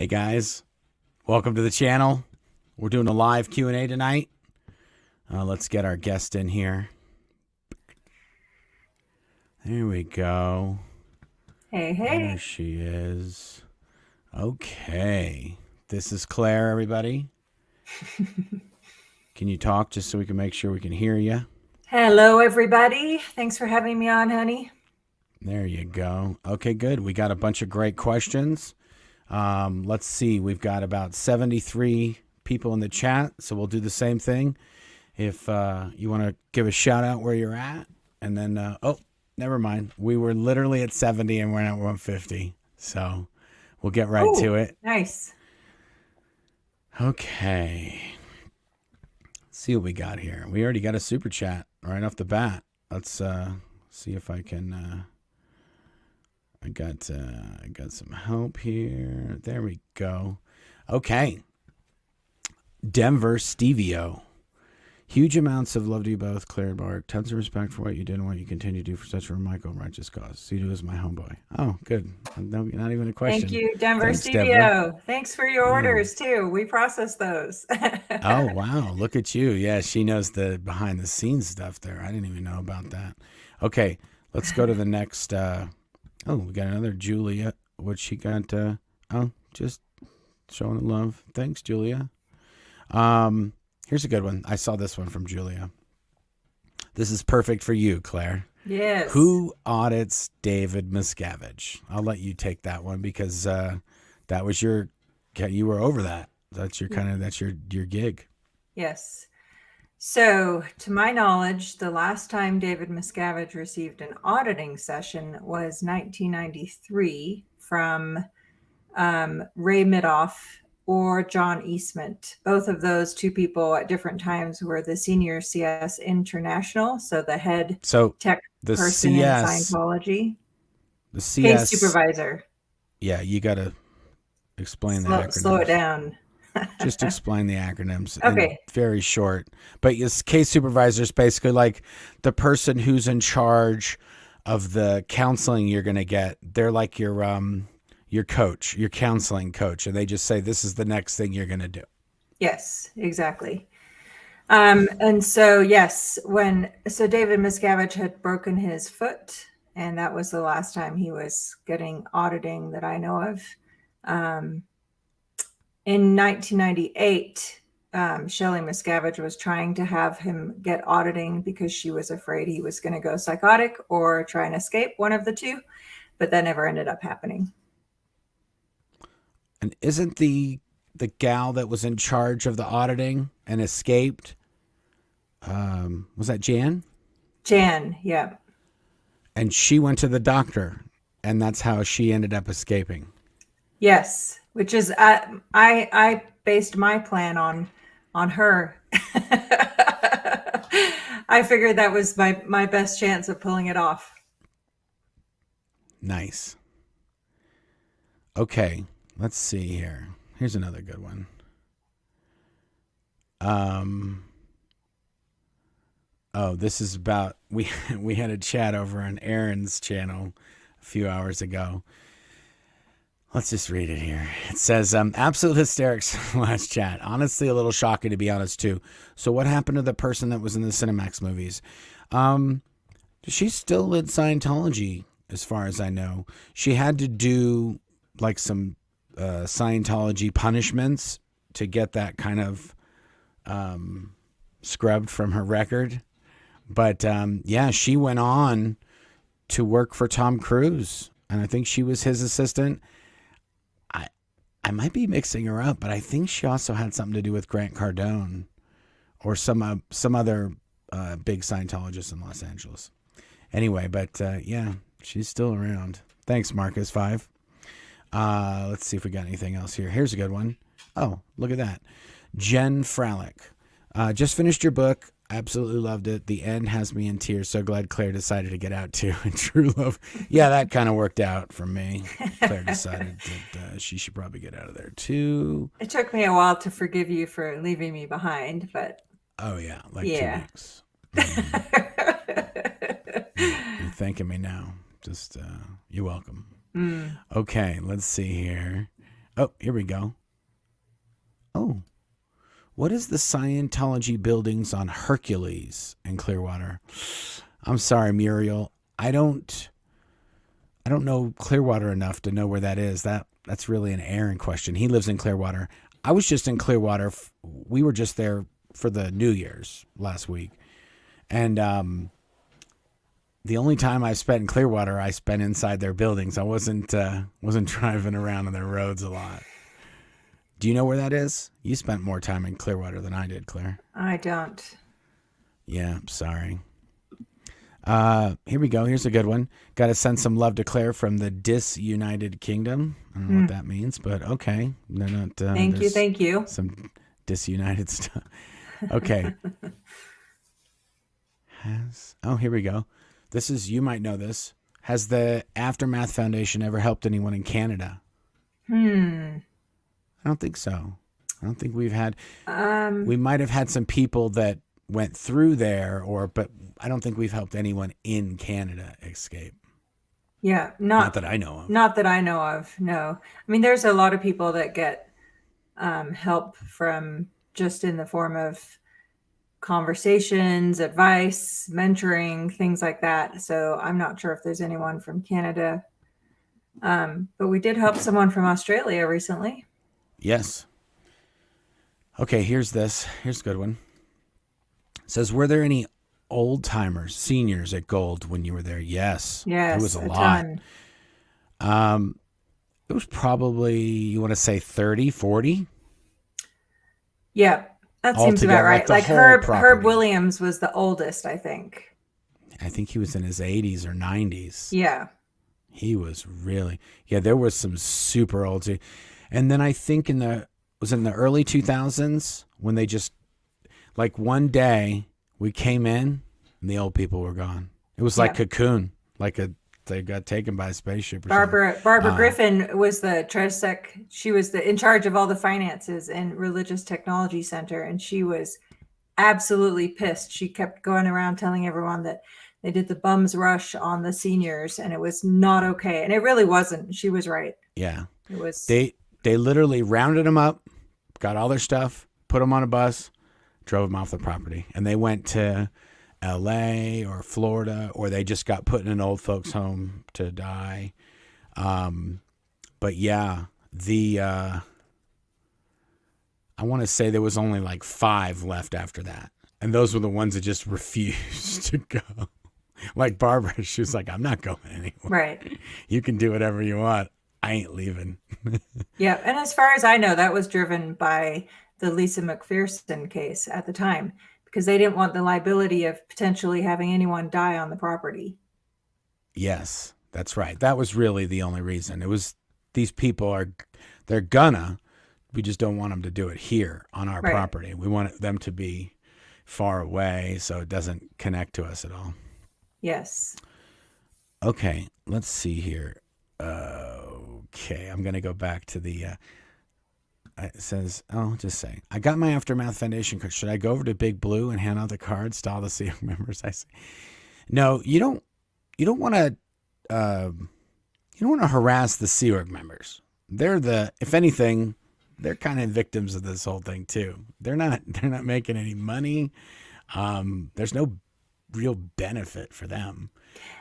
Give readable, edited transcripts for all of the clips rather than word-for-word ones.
Hey guys, welcome to the channel. We're doing a live Q&A tonight. Let's get our guest in here. There we go. Hey, There hey. she is. Okay. This is Claire, everybody. Can you talk just so we can make sure we can hear you? Hello, everybody. Thanks for having me on, honey. There you go. Okay, good. We got a bunch of great questions. Let's see. We've got about 73 people in the chat, so we'll do the same thing. If you want to give a shout out where you're at, and then, oh, never mind. We were literally at 70 and we're at 150, so we'll get right to it. Nice. Okay. Let's see what we got here. We already got a super chat right off the bat. Let's see if I can... I got some help here. There we go. Okay. Denver Stevio. Huge amounts of love to you both, Claire and Marc. Tons of respect for what you did and what you continue to do for such a remarkable righteous cause. Cedo is my homeboy. Oh, good. No, not even a question. Thank you, Denver Thanks, Studio. Denver. Thanks for your orders, too. We process those. Oh, wow. Look at you. Yeah, she knows the behind the scenes stuff there. I didn't even know about that. Okay, let's go to the next... Oh, we got another Julia. What she got? Oh, just showing the love. Thanks, Julia. Here's a good one. I saw this one from Julia. This is perfect for you, Claire. Yes. Who audits David Miscavige? I'll let you take that one because that was you were over that. That's your that's your gig. Yes. So, to my knowledge, the last time David Miscavige received an auditing session was 1993 from Ray Midoff or John Eastman. Both of those two people at different times were the senior CS international, so the head tech person in Scientology. The CS case supervisor. Yeah, you got to explain the acronyms. Slow it down. Just explain the acronyms. Okay. Very short. But yes, case supervisor is basically like the person who's in charge of the counseling you're going to get. They're like your coach, your counseling coach, and they just say this is the next thing you're going to do. Yes, exactly. And so yes, so David Miscavige had broken his foot, and that was the last time he was getting auditing that I know of. In 1998, Shelly Miscavige was trying to have him get auditing because she was afraid he was going to go psychotic or try and escape, one of the two, but that never ended up happening. And isn't the gal that was in charge of the auditing and escaped, was that Jan? Jan, yeah. And she went to the doctor, and that's how she ended up escaping. Yes, which is I based my plan on her. I figured that was my best chance of pulling it off. Nice. Okay, let's see here. Here's another good one. Oh, this is about we had a chat over on Aaron's channel a few hours ago. Let's just read it here. It says, absolute hysterics last chat. Honestly, a little shocking to be honest, too. So what happened to the person that was in the Cinemax movies? She's still in Scientology, as far as I know. She had to do like some Scientology punishments to get that kind of scrubbed from her record. But yeah, she went on to work for Tom Cruise, and I think she was his assistant. I might be mixing her up, but I think she also had something to do with Grant Cardone or some other big Scientologist in Los Angeles. Anyway, but yeah, she's still around. Thanks, Marcus 5. Let's see if we got anything else here. Here's a good one. Oh, look at that. Jen Fralick. Just finished your book. Absolutely loved it. The end has me in tears. So glad Claire decided to get out too. True love. Yeah, that kind of worked out for me. Claire decided that she should probably get out of there too. It took me a while to forgive you for leaving me behind, but oh yeah, like 2 weeks. You're thanking me now. Just you're welcome. Okay, let's see here. Oh, here we go. Oh, what is the Scientology buildings on Hercules in Clearwater? I'm sorry, Muriel. I don't know Clearwater enough to know where that is. That's really an Aaron question. He lives in Clearwater. I was just in Clearwater. We were just there for the New Year's last week. And the only time I spent in Clearwater, I spent inside their buildings. I wasn't driving around on their roads a lot. Do you know where that is? You spent more time in Clearwater than I did, Claire. I don't. Yeah, sorry. Here we go. Here's a good one. Got to send some love to Claire from the Disunited Kingdom. I don't know what that means, but okay. They're not. Thank you. Some disunited stuff. Okay. Here we go. This is, you might know this. Has the Aftermath Foundation ever helped anyone in Canada? I don't think so. I don't think we've had. We might have had some people that went through there, but I don't think we've helped anyone in Canada escape. Yeah, not that I know of. Not that I know of. No, I mean, there's a lot of people that get help from just in the form of conversations, advice, mentoring, things like that. So I'm not sure if there's anyone from Canada, but we did help someone from Australia recently. Yes. Okay, here's this. Here's a good one. It says, were there any old timers, seniors at Gold when you were there? Yes. Yes. It was a lot. Ton. It was probably, you want to say 30, 40? Yeah, that seems about right. Like Herb Williams was the oldest, I think. I think he was in his 80s or 90s. Yeah. He was really, there was some super old. And then I think in the early 2000s when they just, like one day we came in and the old people were gone. It was like Cocoon, they got taken by a spaceship. Or Barbara Griffin was the Tresec. She was in charge of all the finances in Religious Technology Center, and she was absolutely pissed. She kept going around telling everyone that they did the bums rush on the seniors, and it was not okay. And it really wasn't. She was right. Yeah, it was. They literally rounded them up, got all their stuff, put them on a bus, drove them off the property, and they went to LA or Florida, or they just got put in an old folks home to die. But yeah, I want to say there was only like 5 left after that. And those were the ones that just refused to go. Like Barbara, she was like, I'm not going anywhere. Right. You can do whatever you want. I ain't leaving. Yeah. And as far as I know, that was driven by the Lisa McPherson case at the time, because they didn't want the liability of potentially having anyone die on the property. Yes, that's right. That was really the only reason. It was, these people we just don't want them to do it here on our property. We want them to be far away so it doesn't connect to us at all. Yes. Okay, let's see here. Okay, I'm going to go back to the, it says, just saying, I got my Aftermath Foundation card. Should I go over to Big Blue and hand out the cards to all the Sea Org members? I say, no, you don't want to, harass the Sea Org members. If anything, they're kind of victims of this whole thing too. They're not making any money. There's no real benefit for them.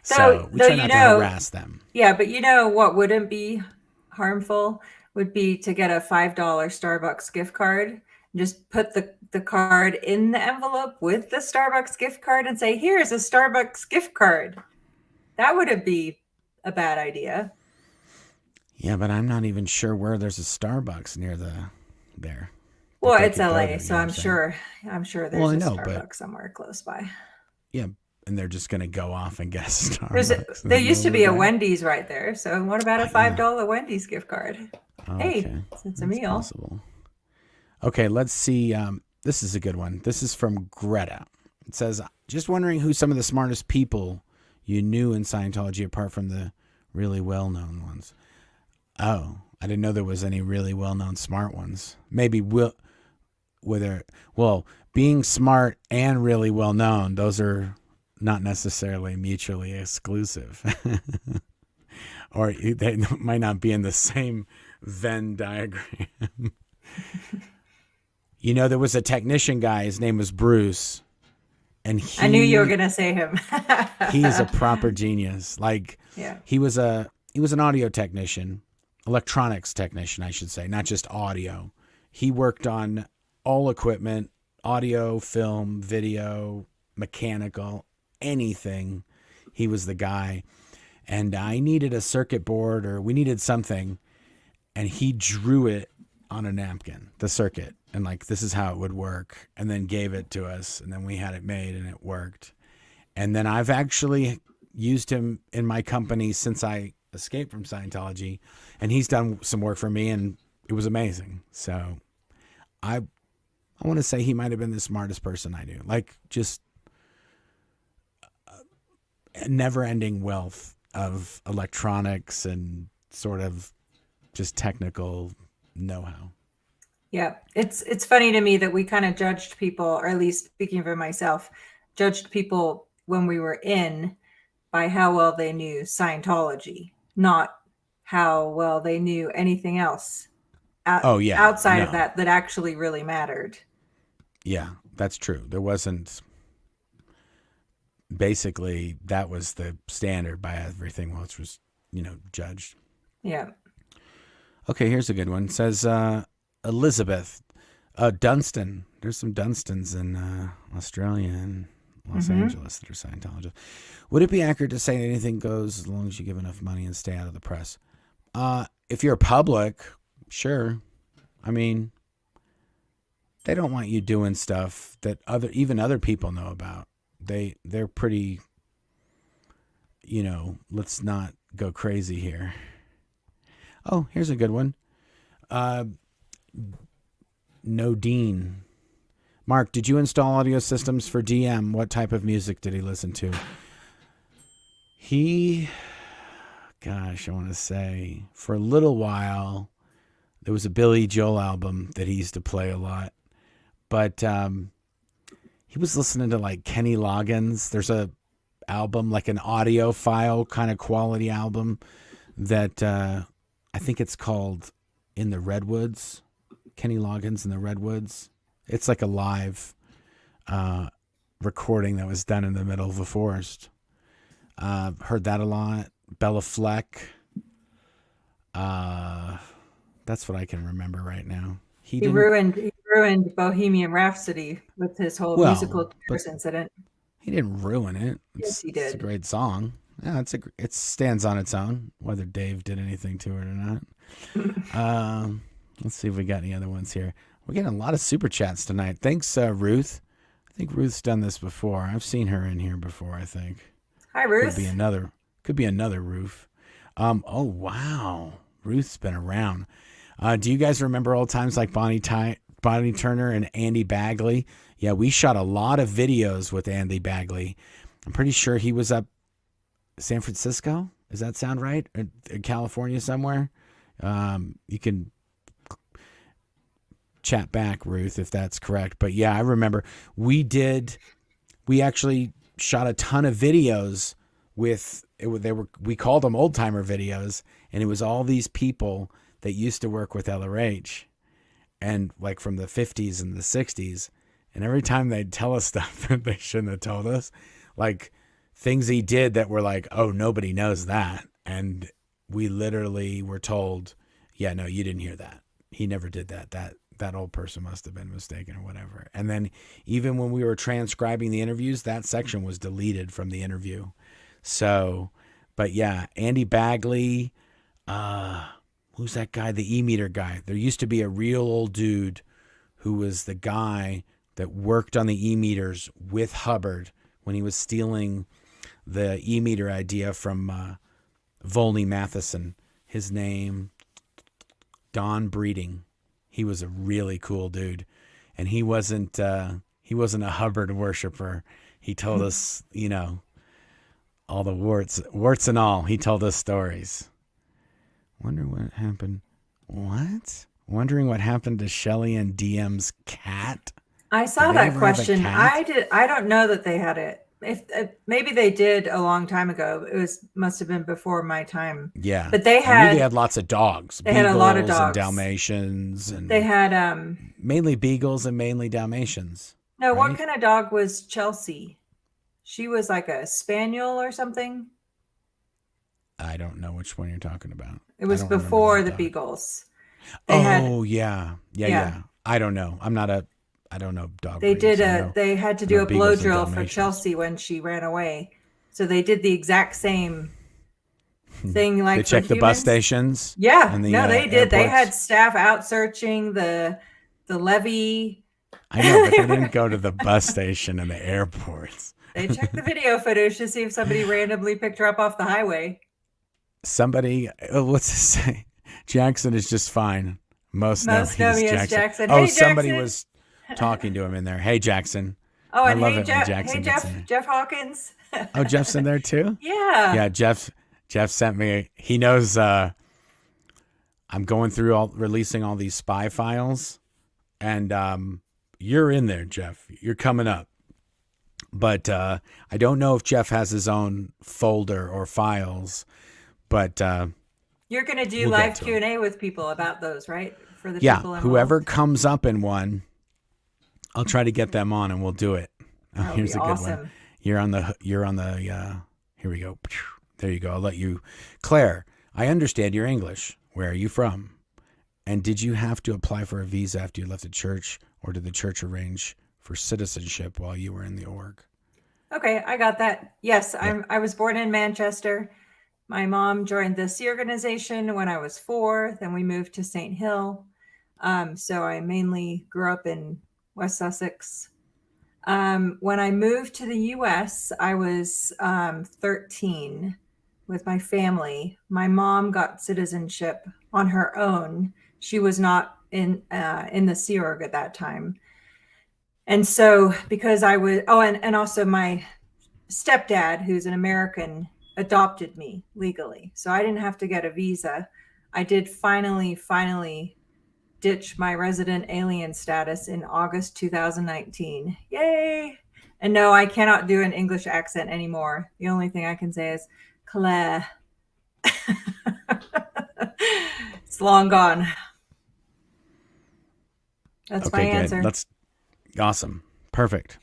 So we try not to harass them. Yeah, but what wouldn't be harmful would be to get a $5 Starbucks gift card. Just put the card in the envelope with the Starbucks gift card and say, here's a Starbucks gift card. That wouldn't be a bad idea. Yeah, but I'm not even sure where there's a Starbucks near there. Well, it's LA, so I'm sure there's a Starbucks somewhere close by. Yeah, and they're just going to go off and get a Starbucks. There used to be a Wendy's right there. So what about a $5 Wendy's gift card? Okay. Hey, it's a meal. Possible. Okay, let's see. This is a good one. This is from Greta. It says, just wondering who some of the smartest people you knew in Scientology apart from the really well-known ones. Oh, I didn't know there was any really well-known smart ones. Maybe being smart and really well-known, those are not necessarily mutually exclusive. Or they might not be in the same Venn diagram. You know, there was a technician guy. His name was Bruce. And I knew you were going to say him. he is a proper genius. Like, yeah. he was an audio technician, electronics technician, I should say, not just audio. He worked on all equipment, audio, film, video, mechanical, anything. He was the guy. And I needed a circuit board, or we needed something, and he drew it on a napkin, the circuit, and like, this is how it would work, and then gave it to us, and then we had it made and it worked. And then I've actually used him in my company since I escaped from Scientology, and he's done some work for me, and it was amazing. So I want to say he might have been the smartest person I knew. Like, just a never-ending wealth of electronics and sort of just technical know-how. Yeah, it's funny to me that we kind of judged people, or at least speaking for myself, judged people when we were in by how well they knew Scientology, not how well they knew anything else outside of that actually really mattered. Yeah, that's true. There wasn't, basically, that was the standard by everything else was, judged. Yeah. Okay, here's a good one. It says, Elizabeth Dunstan. There's some Dunstans in Australia and Los Angeles that are Scientologists. Would it be accurate to say anything goes as long as you give enough money and stay out of the press? If you're public, sure. I mean, they don't want you doing stuff that even other people know about. They're pretty, let's not go crazy here. Oh, here's a good one. Nodine. Marc, did you install audio systems for DM? What type of music did he listen to? I want to say, for a little while, there was a Billy Joel album that he used to play a lot. But he was listening to like Kenny Loggins. There's a album, like an audio file kind of quality album that I think it's called In the Redwoods. Kenny Loggins in the Redwoods. It's like a live recording that was done in the middle of a forest. Heard that a lot. Bella Fleck. That's what I can remember right now. He ruined Bohemian Rhapsody with his whole musical chairs incident. He didn't ruin it. Yes, he did. It's a great song. Yeah, it stands on its own, whether Dave did anything to it or not. Let's see if we got any other ones here. We're getting a lot of super chats tonight. Thanks, Ruth. I think Ruth's done this before. I've seen her in here before, I think. Hi, Ruth. Could be another Ruth. Oh, wow. Ruth's been around. Do you guys remember old times like Bonnie Turner and Andy Bagley? Yeah, we shot a lot of videos with Andy Bagley. I'm pretty sure he was up San Francisco. Does that sound right? Or California somewhere? You can chat back, Ruth, if that's correct. But yeah, I remember we actually shot a ton of videos we called them old timer videos, and it was all these people that used to work with LRH, and like from the 50s and the 60s. And every time they'd tell us stuff that they shouldn't have told us, like things he did that were like, oh, nobody knows that. And we literally were told, yeah, no, you didn't hear that. He never did that. That old person must have been mistaken or whatever. And then even when we were transcribing the interviews, that section was deleted from the interview. So, but yeah, Andy Bagley, who's that guy? The E-meter guy. There used to be a real old dude who was the guy that worked on the E-meters with Hubbard when he was stealing the E-meter idea from Volney Matheson. His name, Don Breeding. He was a really cool dude, and he wasn't a Hubbard worshiper. He told us, all the warts and all. He told us stories. Wonder what happened. What? Wondering what happened to Shelly and DM's cat? I saw that question. I don't know that they had it. if maybe they did a long time ago. Must have been before my time. Yeah. But they I knew they had had lots of dogs. they had a lot of Beagles and dogs. Dalmatians They and had mainly beagles and mainly Dalmatians, no, what right? kind of dog was Chelsea? She was like a spaniel or something. I don't know which one you're talking about. It I was don't remember before that the dog. Beagles. They had Oh, yeah. Yeah, yeah. yeah. I don't know. I don't know dog They breeds. did they had to I do know a blow beagles and drill for Dalmatians. Chelsea when she ran away. So they did the exact same thing They like for check the bus humans. stations Yeah, and the no, they did. They had airports. staff out searching the levee. I know, but they didn't go to the bus station and the airports. They checked the video footage to see if somebody randomly picked her up off the highway. Somebody, what's it say? Jackson is just fine. Most Most nummy is nummiest Jackson. Jackson. Oh, Hey, somebody Jackson. was talking to him in there. Hey, Jackson. Oh, I and love hey, it when Jeff. Hey, Jackson gets in there. Jeff Hawkins. Oh, Jeff's in there too? Yeah. Yeah, Jeff sent me. He knows I'm going through releasing all these spy files, and you're in there, Jeff. You're coming up. But I don't know if Jeff has his own folder or files, but You're going to do we'll live get to him. Q&A with people about those, right? For the Yeah, people involved. whoever comes up in one, I'll try to get them on and we'll do it. Oh, That would here's be a good awesome. one. You're on the here we go. There you go. I'll let you. Claire, I understand you're English. Where are you from? And did you have to apply for a visa after you left the church, or did the church arrange for citizenship while you were in the org? Okay, I got that. Yes, Yep. I was born in Manchester. My mom joined the Sea Organization when I was 4. Then we moved to St. Hill. So I mainly grew up in West Sussex. When I moved to the U.S., I was 13 with my family. My mom got citizenship on her own. She was not in the Sea Org at that time. And so because I was, and also my stepdad, who's an American, adopted me legally. So I didn't have to get a visa. I did finally ditch my resident alien status in August 2019. Yay! And no, I cannot do an English accent anymore. The only thing I can say is Claire. It's long gone. That's Okay, my good. answer. That's awesome. Perfect.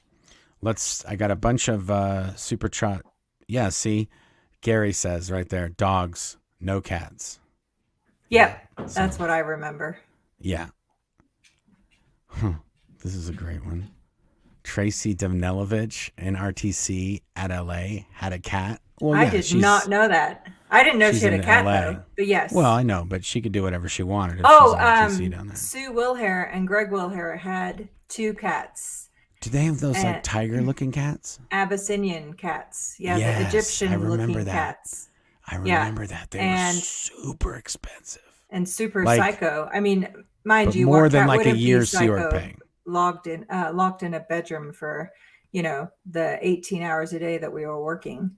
I got a bunch of super chat. Yeah, see, Gary says right there, dogs, no cats. Yep, that's what I remember. Yeah. This is a great one. Tracy Demnelovich in RTC at LA had a cat. Well, I did not know that. I didn't know she had a cat though. But yes. Well, I know, but she could do whatever she wanted if she's in RTC down there. Sue Wilhair and Greg Wilhair had 2 cats. Do they have those like tiger-looking cats? Abyssinian cats. Yeah, yes, the Egyptian-looking cats. I remember that. They were super expensive. And super psycho. I mean, mind you, more than like a year's Sea Org paying. Locked in a bedroom for, the 18 hours a day that we were working.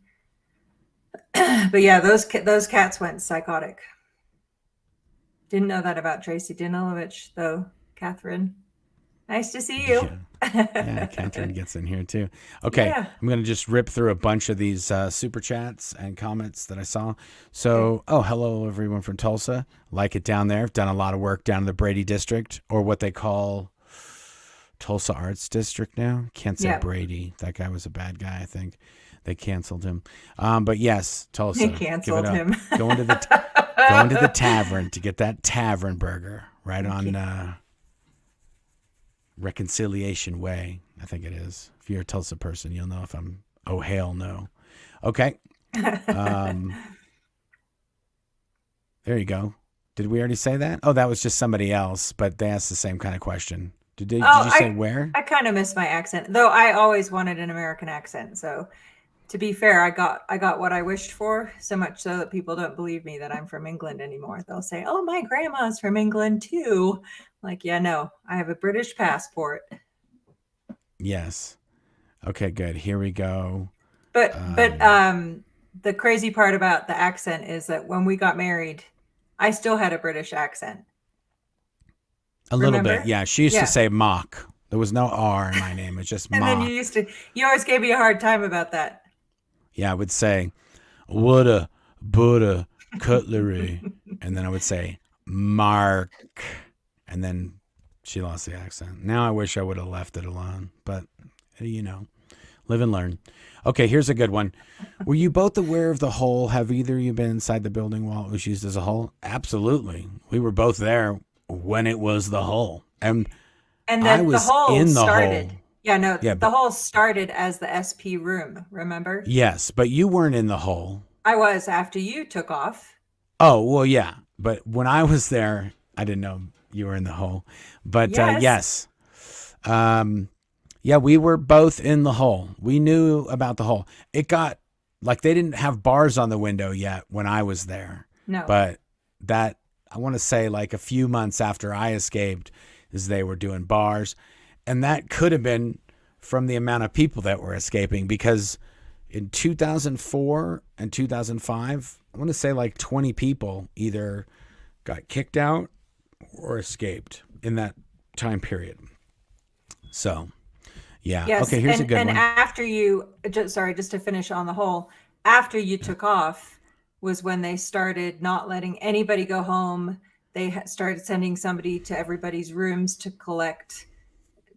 But yeah, those cats went psychotic. Didn't know that about Tracy Danilovich, though, Catherine. Nice to see you. Yeah, Catherine gets in here too. Okay, yeah. I'm going to just rip through a bunch of these super chats and comments that I saw. So, hello everyone from Tulsa. Like it down there. I've done a lot of work down in the Brady District, or what they call Tulsa Arts District now. Can't say Brady. That guy was a bad guy, I think. They canceled him. But yes, Tulsa. They canceled him. Going to the tavern to get that tavern burger right on Reconciliation Way, I think it is. If you're a Tulsa person, you'll know if I'm, oh, hell no. Okay. There you go. Did we already say that? Oh, that was just somebody else, but they asked the same kind of question. Did you say where? I kind of miss my accent, though I always wanted an American accent. So to be fair, I got what I wished for, so much so that people don't believe me that I'm from England anymore. They'll say, oh, my grandma's from England too. Like, yeah, no, I have a British passport. Yes. Okay, good. Here we go. But the crazy part about the accent is that when we got married, I still had a British accent. A little bit, yeah. She used to say mock. There was no R in my name. It's just And then Marc. you always gave me a hard time about that. Yeah, I would say, woulda, Buddha, cutlery. And then I would say, Marc. And then she lost the accent. Now I wish I would have left it alone. But, live and learn. Okay, here's a good one. Were you both aware of the hole? Have either of you been inside the building while it was used as a hole? Absolutely. We were both there when it was the hole. And I the was hole in the started. hole. Yeah, no, Yeah, the hole started as the SP room, remember? yes, but you weren't in the hole. I was after you took off. Oh, well, yeah. But when I was there, I didn't know you were in the hole. But yes. Yeah, we were both in the hole. We knew about the hole. It got, like, they didn't have bars on the window yet when I was there. No. But that, I want to say, like, a few months after I escaped, is they were doing bars. And that could have been from the amount of people that were escaping, because in 2004 and 2005, I want to say like 20 people either got kicked out or escaped in that time period. So, yeah. Yes. Okay, here's a good one. And after you, just to finish on the whole, after you took off was when they started not letting anybody go home. They started sending somebody to everybody's rooms to collect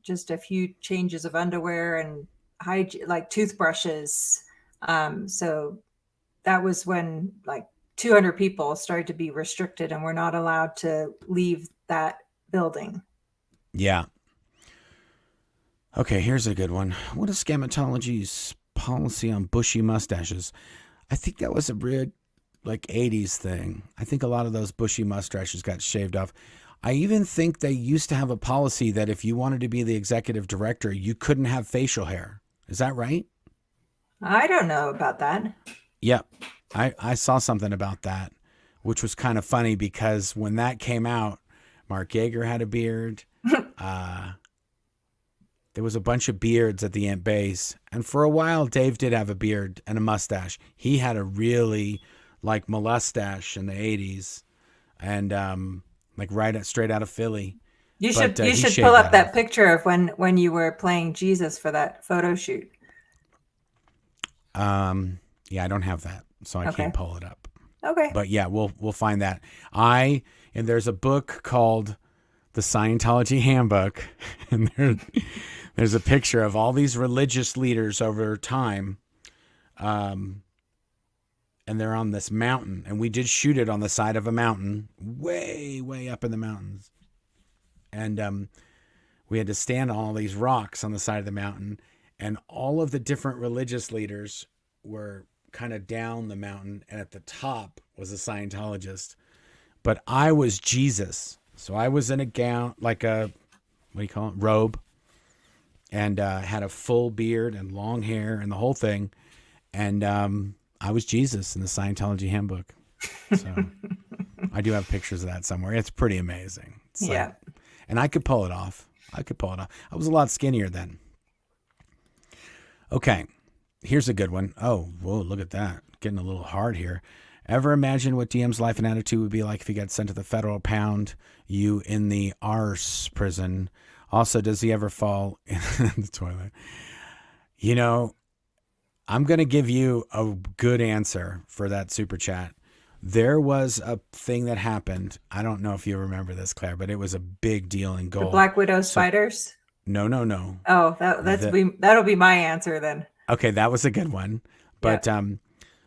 just a few changes of underwear and like toothbrushes. So that was when like 200 people started to be restricted and were not allowed to leave that building. Yeah. Okay, here's a good one. What is Scientology's policy on bushy mustaches? I think that was a weird, like, 80s thing. I think a lot of those bushy mustaches got shaved off. I even think they used to have a policy that if you wanted to be the executive director, you couldn't have facial hair. Is that right? I don't know about that. Yep. I saw something about that, which was kind of funny because when that came out, Mark Yeager had a beard. There was a bunch of beards at the base. And for a while, Dave did have a beard and a mustache. He had a really, like, mustache in the 80s. And, like, straight out of Philly. You should pull up that picture of when you were playing Jesus for that photo shoot. Yeah, I don't have that, so I can't pull it up. Okay. But yeah, we'll find that. And there's a book called The Scientology Handbook, and there's a picture of all these religious leaders over time. And they're on this mountain, and we did shoot it on the side of a mountain, way, way up in the mountains. And we had to stand on all these rocks on the side of the mountain, and all of the different religious leaders were kind of down the mountain, and at the top was a Scientologist. But I was Jesus. So I was in a gown, like a, what do you call it, robe, and had a full beard and long hair and the whole thing. And I was Jesus in the Scientology Handbook. So I do have pictures of that somewhere. It's pretty amazing. It's yeah. Like, and I could pull it off. I was a lot skinnier then. Okay. Here's a good one. Oh, whoa, look at that. Getting a little hard here. Ever imagine what DM's life and attitude would be like if he got sent to the federal pound you in the arse prison? Also, does he ever fall in the toilet? You know, I'm going to give you a good answer for that super chat. There was a thing that happened. I don't know if you remember this, Claire, but it was a big deal in Gold. The Black Widow spiders? No. Oh, that'll be my answer then. Okay, that was a good one. But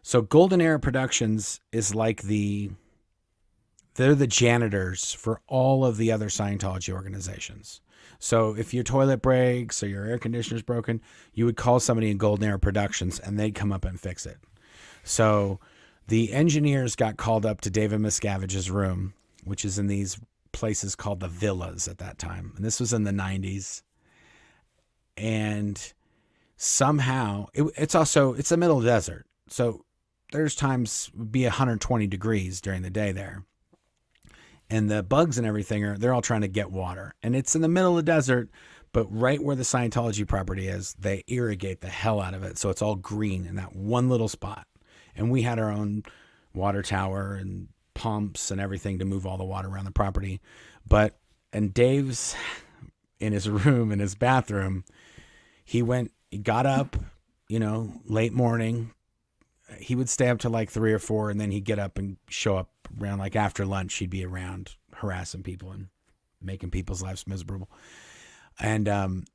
so Golden Era Productions is like they're the janitors for all of the other Scientology organizations. So if your toilet breaks or your air conditioner's broken, you would call somebody in Golden Era Productions and they'd come up and fix it. So the engineers got called up to David Miscavige's room, which is in these places called the villas at that time. And this was in the 90s. And somehow it's the middle of the desert. So there's times it would be 120 degrees during the day there. And the bugs and everything they're all trying to get water. And it's in the middle of the desert, but right where the Scientology property is, they irrigate the hell out of it. So it's all green in that one little spot. And we had our own water tower and pumps and everything to move all the water around the property. And Dave's in his room, in his bathroom. He got up, late morning. He would stay up till like 3 or 4, and then he'd get up and show up around like after lunch. He'd be around harassing people and making people's lives miserable. And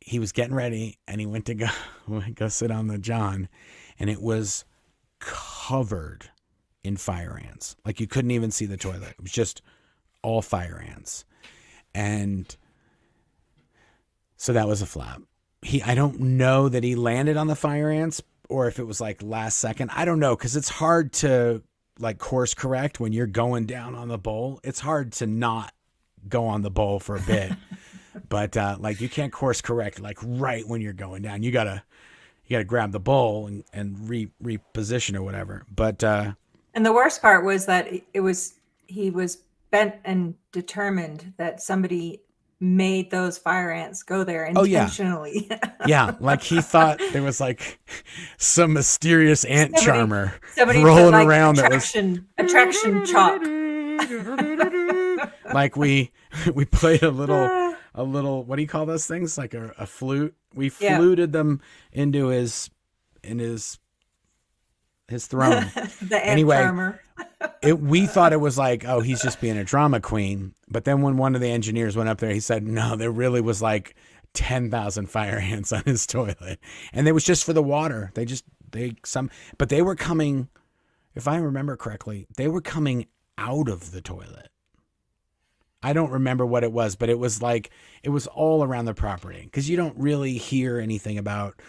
he was getting ready, and he went to go sit on the John, and it was covered in fire ants. Like you couldn't even see the toilet. It was just all fire ants. And so that was a flop. I don't know that he landed on the fire ants or if it was like last second. I don't know, because it's hard to like course correct when you're going down on the bowl. It's hard to not go on the bowl for a bit. But like you can't course correct like right when you're going down. You gotta grab the bowl and reposition or whatever. But and the worst part was that he was bent and determined that somebody made those fire ants go there intentionally. Yeah, like he thought there was like some mysterious ant charmer somebody rolling put, like, around attraction chalk. Like we played a little, what do you call those things? Like a flute. We fluted them into his throne. The ant charmer. We thought it was like, oh, he's just being a drama queen. But then when one of the engineers went up there, he said, no, there really was like 10,000 fire ants on his toilet. And it was just for the water. But they were coming, if I remember correctly, they were coming out of the toilet. I don't remember what it was, but it was all around the property, because you don't really hear anything about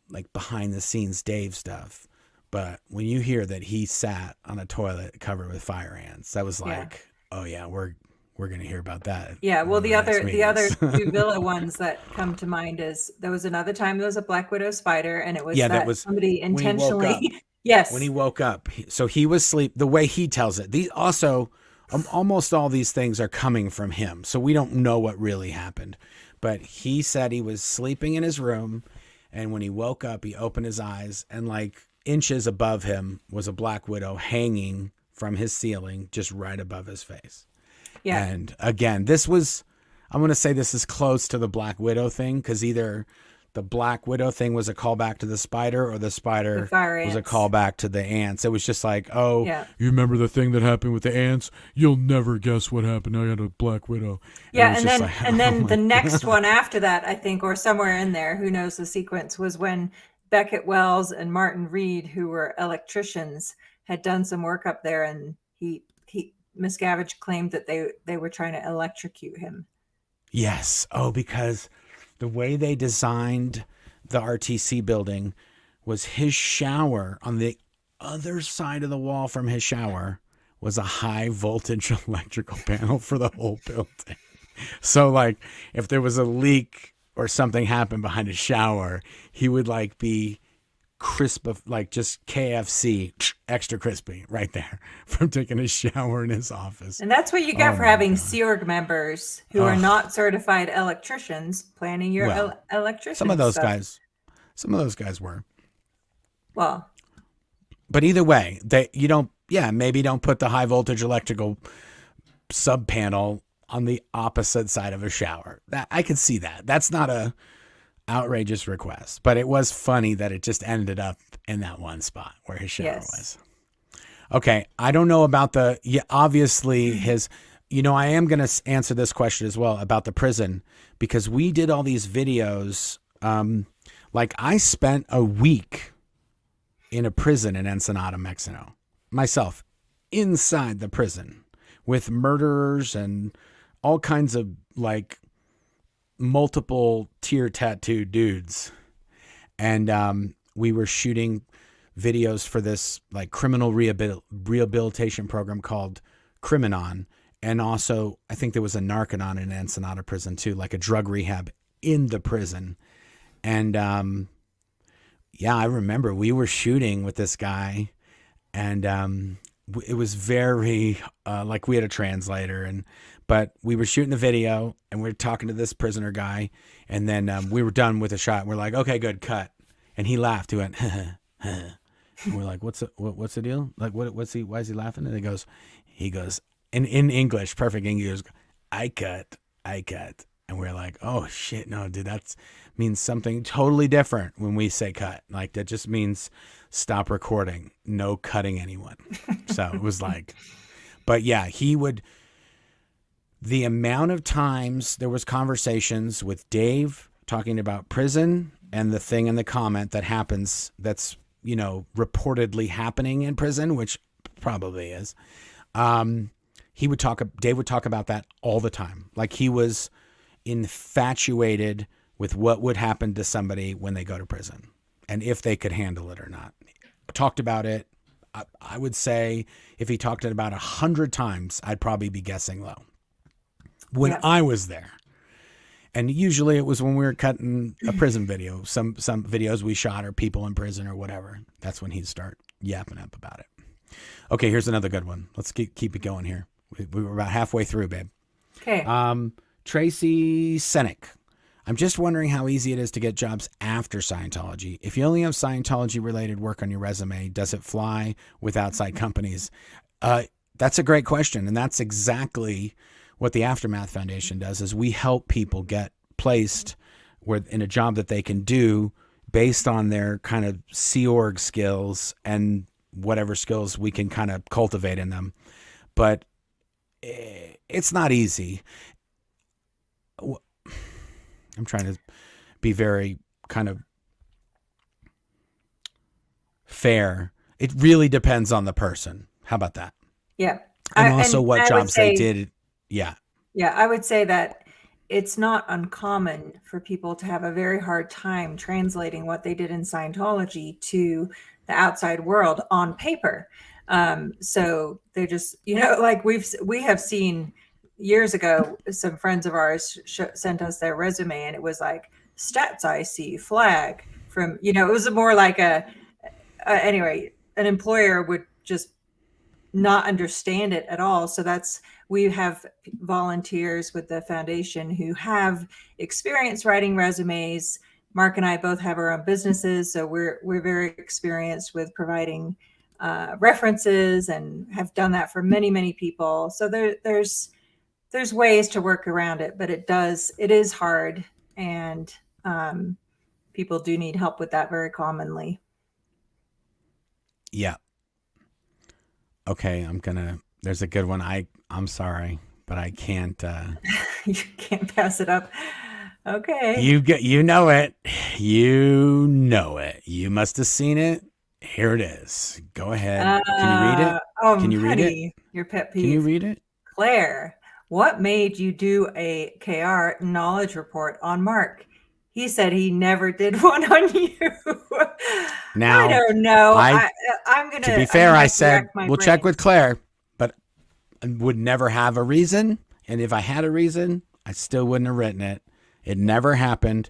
like behind the scenes Dave stuff. But when you hear that he sat on a toilet covered with fire ants, that was like, oh yeah, we're going to hear about that. Yeah. Well, the other two villa ones that come to mind is there was another time there was a black widow spider, and it was that was somebody intentionally. Yes. When he woke up, so he was asleep. The way he tells it, almost all these things are coming from him, so we don't know what really happened. But he said he was sleeping in his room, and when he woke up, he opened his eyes, and like inches above him was a black widow hanging from his ceiling, just right above his face. Yeah. And again, I'm going to say this is close to the black widow thing, because either the black widow thing was a callback to the spider, or the spider was a callback to the ants. It was just like, oh, you remember the thing that happened with the ants? You'll never guess what happened. I had a black widow. Yeah, and then the next one after that, I think, or somewhere in there, who knows the sequence, was when Beckett Wells and Martin Reed, who were electricians, had done some work up there, and Miscavige claimed that they were trying to electrocute him. Yes. Oh, because the way they designed the RTC building was his shower, on the other side of the wall from his shower was a high voltage electrical panel for the whole building. So like if there was a leak or something happened behind his shower, he would like be crisp, of like just KFC extra crispy right there from taking a shower in his office. And that's what you get for having SEORG members who are not certified electricians planning your electrician. Some of those guys were. Well, but either way, maybe don't put the high voltage electrical sub panel on the opposite side of a shower. That I could see that. That's not a outrageous request, but it was funny that it just ended up in that one spot where his shower was. Okay, I don't know about obviously his, I am going to answer this question as well about the prison, because we did all these videos. Like I spent a week in a prison in Ensenada, Mexico, myself, inside the prison with murderers and all kinds of like multiple tear tattooed dudes. And we were shooting videos for this like criminal rehabilitation program called Criminon. And also I think there was a Narcanon in Ensenada prison too, like a drug rehab in the prison. And I remember we were shooting with this guy, and it was very like we had a translator, but we were shooting the video and we were talking to this prisoner guy, and then we were done with the shot. And we're like, okay, good, cut. And he laughed. He went, and we're like, what's the deal? Like, why is he laughing? And he goes in English, perfect English, he goes, I cut. And we're like, oh shit, no, dude, that means something totally different when we say cut. Like that just means stop recording, no cutting anyone. So it was like, but yeah, the amount of times there was conversations with Dave talking about prison and the thing in the comment that happens that's, reportedly happening in prison, which probably is. Dave would talk about that all the time. Like he was infatuated with what would happen to somebody when they go to prison and if they could handle it or not. Talked about it. I would say if he talked it about 100 times, I'd probably be guessing low when I was there. And usually it was when we were cutting a prison video. Some videos we shot or people in prison or whatever. That's when he'd start yapping up about it. Okay, here's another good one. Let's keep it going here. We were about halfway through, babe. Okay. Tracy Senek. I'm just wondering how easy it is to get jobs after Scientology. If you only have Scientology-related work on your resume, does it fly with outside companies? That's a great question, and that's exactly what the Aftermath Foundation does, is we help people get placed in a job that they can do based on their kind of Sea Org skills and whatever skills we can kind of cultivate in them. But it's not easy. I'm trying to be very kind of fair. It really depends on the person. How about that? Yeah. And also what jobs they did. Yeah. Yeah. I would say that it's not uncommon for people to have a very hard time translating what they did in Scientology to the outside world on paper. So they're just, like we have seen years ago, some friends of ours sent us their resume and it was like stats IC flag from, it was more like anyway, an employer would just not understand it at all. So we have volunteers with the foundation who have experience writing resumes. Marc and I both have our own businesses, so we're very experienced with providing references and have done that for many, many people. So there's ways to work around it, but it is hard, and people do need help with that very commonly. Yeah. Okay, there's a good one. I'm sorry, but I can't. You can't pass it up. Okay. You know it. You know it. You must have seen it. Here it is. Go ahead. Can you read it? Can you read it? Your pet peeve. Can you read it? Claire, what made you do a KR knowledge report on Marc? He said he never did one on you. Now, I don't know. I'm going to be fair, I said, we'll check with Claire, but I would never have a reason. And if I had a reason, I still wouldn't have written it. It never happened.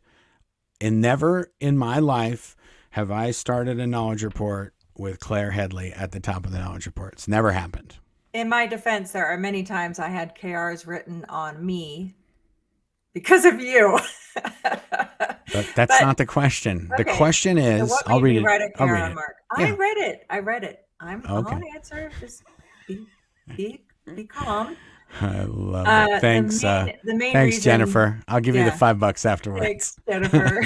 And never in my life have I started a knowledge report with Claire Headley at the top of the knowledge report. It's never happened. In my defense, there are many times I had KRs written on me because of you. But that's not the question. Okay. The question is, so I'll read it. I'll read it. Marc? Yeah. I read it. I'll answer. Just be calm. I love it. Thanks. The main thanks, reason, Jennifer. I'll give you the $5 afterwards. Thanks, Jennifer.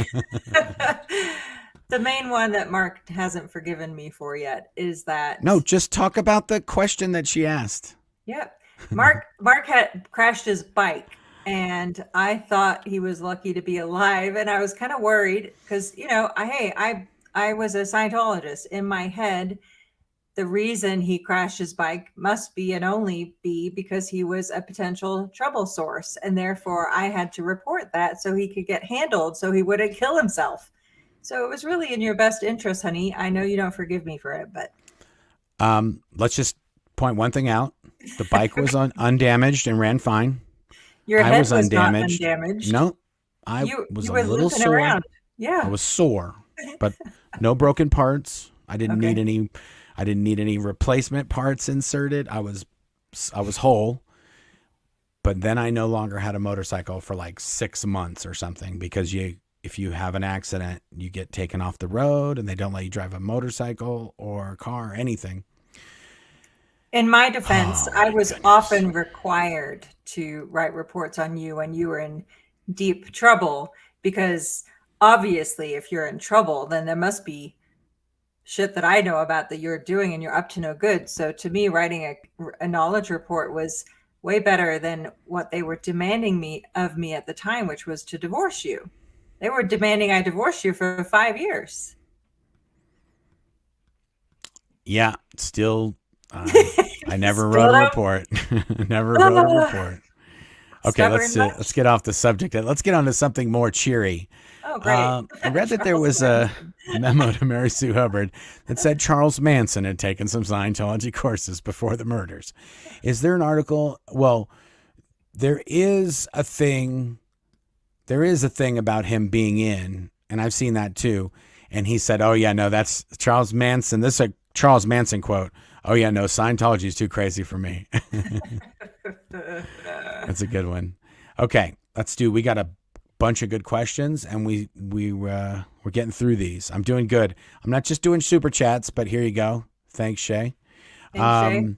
The main one that Marc hasn't forgiven me for yet is that. No, just talk about the question that she asked. Yep. Marc had crashed his bike, and I thought he was lucky to be alive, and I was kind of worried because I was a Scientologist. In my head, the reason he crashed his bike must be and only be because he was a potential trouble source, and therefore I had to report that so he could get handled, so he wouldn't kill himself. So it was really in your best interest, honey. I know you don't forgive me for it, but let's just point one thing out: the bike was undamaged and ran fine. Your head was undamaged. Not undamaged. No, I was a little sore. Around. Yeah, I was sore, but no broken parts. I didn't need any. I didn't need any replacement parts inserted. I was whole. But then I no longer had a motorcycle for like 6 months or something because if you have an accident, you get taken off the road and they don't let you drive a motorcycle or a car or anything. In my defense, I was often required to write reports on you when you were in deep trouble, because obviously if you're in trouble, then there must be shit that I know about that you're doing and you're up to no good. So to me, writing a knowledge report was way better than what they were demanding of me at the time, which was to divorce you. They were demanding I divorce you for 5 years. Yeah, still, I never wrote a report. Never wrote a report. Okay, let's get off the subject. Let's get on to something more cheery. Oh, great. I read that there was a memo to Mary Sue Hubbard that said Charles Manson had taken some Scientology courses before the murders. Is there an article? Well, there is a thing about him being in, and I've seen that too. And he said, "Oh yeah, no, that's Charles Manson." This is a Charles Manson quote. "Oh yeah, no, Scientology is too crazy for me." That's a good one. Okay, we got a bunch of good questions, and we're getting through these. I'm doing good. I'm not just doing super chats, but here you go. Thanks, Shay. Shay.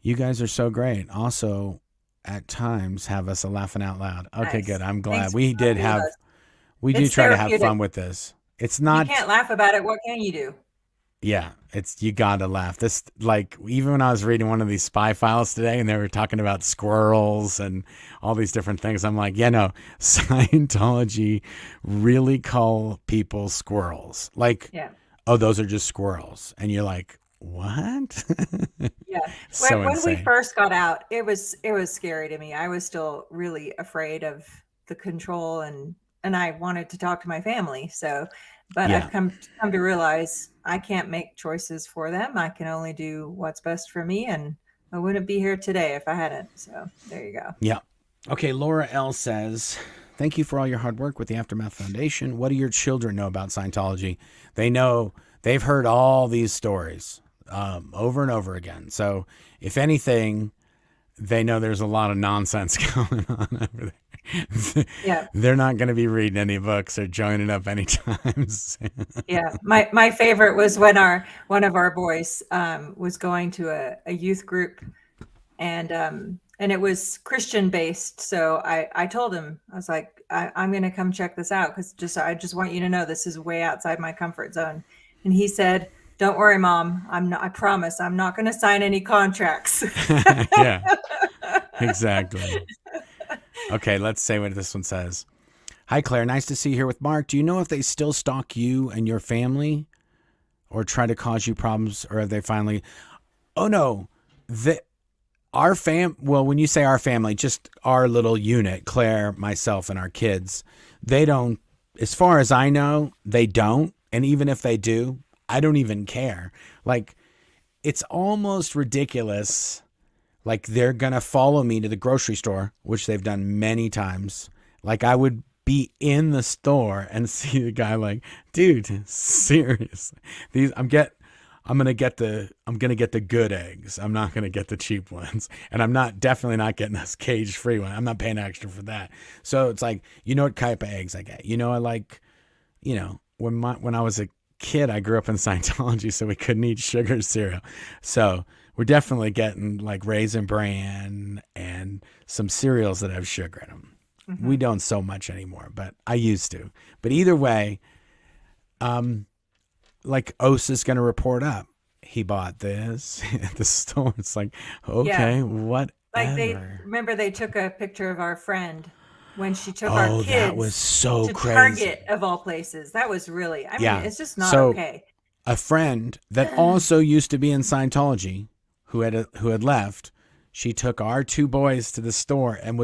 You guys are so great. Also, at times, have us a laughing out loud. Okay, Nice. good. I'm glad Thanks we do try to have fun with this. It's not. You can't laugh about it. What can you do? Yeah, you gotta laugh. This, like, even when I was reading one of these spy files today and they were talking about squirrels and all these different things, I'm like, yeah, no, Scientology really call people squirrels. Like, Yeah. oh, those are just squirrels. And you're like, what? Yeah. So when we insane. first got out, it was scary to me. I was still really afraid of the control, and I wanted to talk to my family. So, but Yeah. I've come to realize I can't make choices for them. I can only do what's best for me, and I wouldn't be here today if I hadn't. So there you go. Yeah. Okay, Laura L says, "Thank you for all your hard work with the Aftermath Foundation. What do your children know about Scientology? They've heard all these stories over and over again. So if anything, they know there's a lot of nonsense going on over there. Yeah. They're not going to be reading any books or joining up anytime soon." Yeah. My favorite was when one of our boys was going to a youth group, and it was Christian based. So I told him, I was like, I'm going to come check this out, because I just want you to know this is way outside my comfort zone. And he said, "Don't worry, Mom. I promise I'm not going to sign any contracts." Yeah, exactly. Okay, let's say what this one says. "Hi, Claire. Nice to see you here with Marc. Do you know if they still stalk you and your family or try to cause you problems, or have they finally..." Oh, no. Well, when you say our family, just our little unit, Claire, myself, and our kids, they don't, as far as I know, they don't. And even if they do, I don't even care. Like, it's almost ridiculous. Like, they're going to follow me to the grocery store, which they've done many times. Like, I would be in the store and see the guy like, dude, seriously. I'm gonna get the good eggs. I'm not gonna get the cheap ones, and I'm definitely not getting this cage-free one. I'm not paying extra for that. So it's like, you know what type of eggs I get. I like, when I was a kid, I grew up in Scientology, so we couldn't eat sugar cereal. So we're definitely getting like Raisin Bran and some cereals that have sugar in them. Mm-hmm. We don't so much anymore, but I used to. But either way, like Os is going to report up. He bought this at the store. It's like, okay, yeah. Whatever. Like they took a picture of our friend when she took our kids. That was so to crazy. Target of all places. That was really, I mean, it's just not okay. A friend that also used to be in Scientology, who had left, she took our two boys to the store and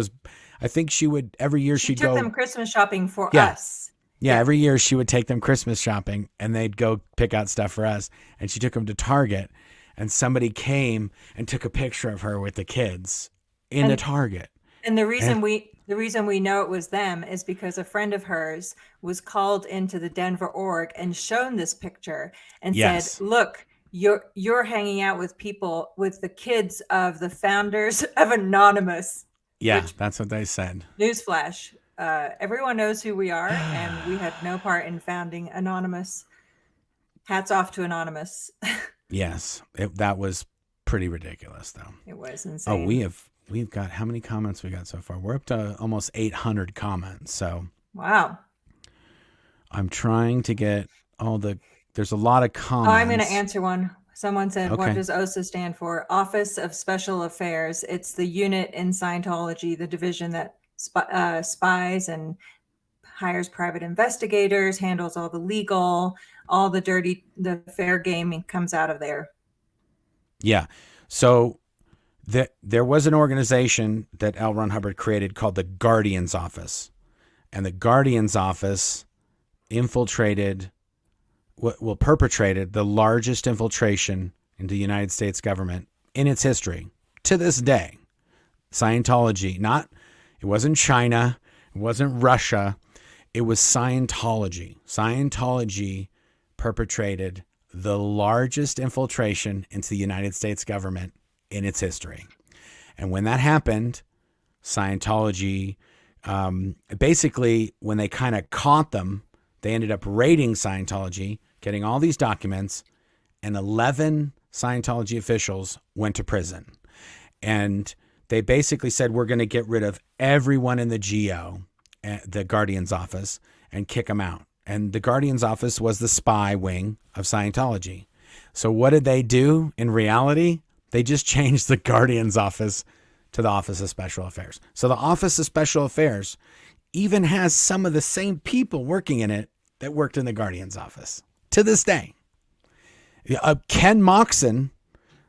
I think she would, every year she took them Christmas shopping for us. Yeah, every year she would take them Christmas shopping and they'd go pick out stuff for us. And she took them to Target, and somebody came and took a picture of her with the kids in the Target. And the reason we know it was them is because a friend of hers was called into the Denver org and shown this picture and said, "Look, you're hanging out with people, with the kids of the founders of Anonymous." Yeah, that's what they said. Newsflash. Everyone knows who we are, and we had no part in founding Anonymous. Hats off to Anonymous. Yes, that was pretty ridiculous, though. It was insane. Oh, we've got, how many comments we got so far? We're up to almost 800 comments. So Wow. I'm trying to get there's a lot of comments. Oh, I'm going to answer one. Someone said, Okay. what does OSA stand for? Office of Special Affairs. It's the unit in Scientology, the division that spies and hires private investigators, handles all the legal, all the fair gaming comes out of there. Yeah. So there was an organization that L. Ron Hubbard created called the Guardian's Office. And the Guardian's Office perpetrated the largest infiltration into the United States government in its history to this day. Scientology, it wasn't China, it wasn't Russia, it was Scientology. Scientology perpetrated the largest infiltration into the United States government in its history. And when that happened, Scientology, basically, when they kind of caught them, they ended up raiding Scientology, getting all these documents, and 11 Scientology officials went to prison. And they basically said, we're going to get rid of everyone in the GO, the Guardian's Office, and kick them out. And the Guardian's Office was the spy wing of Scientology. So what did they do in reality? They just changed the Guardian's Office to the Office of Special Affairs. So the Office of Special Affairs even has some of the same people working in it that worked in the Guardian's Office to this day. Ken Moxon,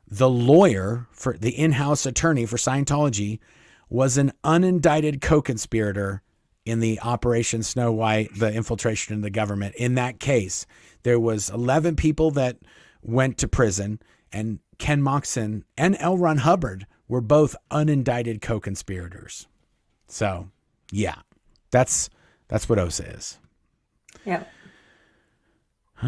the lawyer for the in-house attorney for Scientology, was an unindicted co-conspirator in the Operation Snow White, the infiltration in the government. In that case, there was 11 people that went to prison, and Ken Moxon and L. Ron Hubbard were both unindicted co-conspirators. So, yeah, that's what OSA is. Yeah. Oh,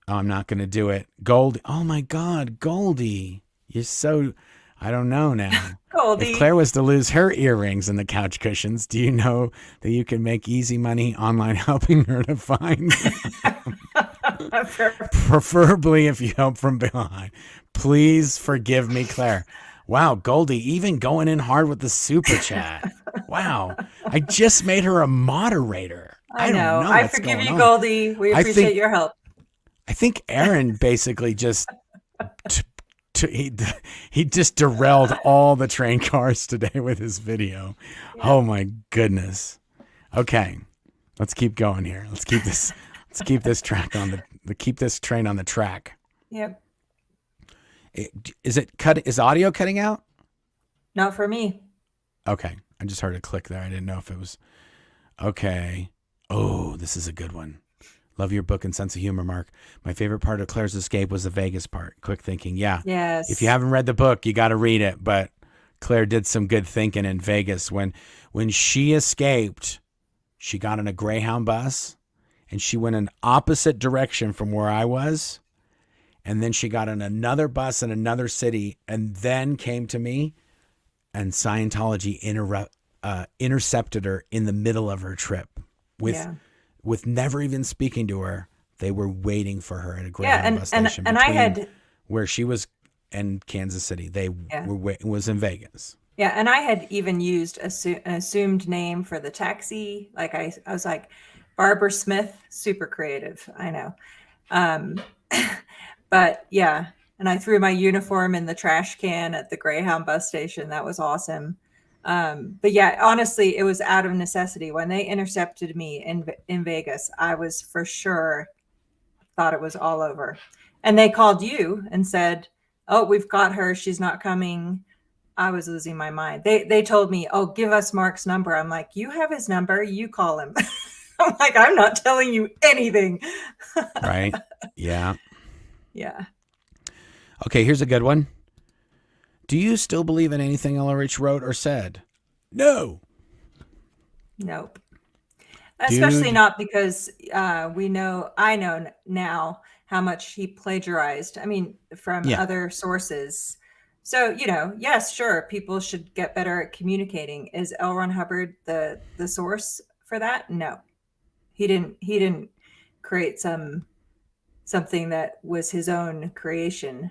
I'm not going to do it. Goldie. Oh my God, Goldie. You're so, I don't know now. Goldie. If Claire was to lose her earrings and the couch cushions, do you know that you can make easy money online helping her to find them? Preferably if you help from behind. Please forgive me, Claire. Wow, Goldie, even going in hard with the super chat. Wow. I just made her a moderator. I know. Don't know I what's forgive going you, on. Goldie. We appreciate your help. I think Aaron basically just he just derailed all the train cars today with his video. Yeah. Oh my goodness. Okay, let's keep going here. Let's keep this track on keep this train on the track. Yep. Is audio cutting out? Not for me. Okay, I just heard a click there. I didn't know if it was. Okay. Oh, this is a good one. Love your book and sense of humor, Marc. My favorite part of Claire's escape was the Vegas part. Quick thinking. Yeah. Yes. If you haven't read the book, you got to read it. But Claire did some good thinking in Vegas. When she escaped, she got on a Greyhound bus and she went in opposite direction from where I was. And then she got on another bus in another city and then came to me, and Scientology intercepted her in the middle of her trip with never even speaking to her. They were waiting for her at a Greyhound bus station where she was in Kansas City. It was in Vegas. Yeah, and I had even used an assumed name for the taxi. Like I was like, Barbara Smith, super creative. I know. But yeah, and I threw my uniform in the trash can at the Greyhound bus station. That was awesome. But yeah, honestly, it was out of necessity. When they intercepted me in Vegas, I was for sure thought it was all over. And they called you and said, "Oh, we've got her. She's not coming." I was losing my mind. They told me, "Oh, give us Marc's number." I'm like, "You have his number. You call him." I'm like, "I'm not telling you anything." Right. Yeah. Yeah. Okay, here's a good one. Do you still believe in anything LRH wrote or said? No. Nope. Especially not because I know now how much he plagiarized. I mean, from other sources. So, yes, sure, people should get better at communicating. Is L. Ron Hubbard the source for that? No. He didn't create something that was his own creation.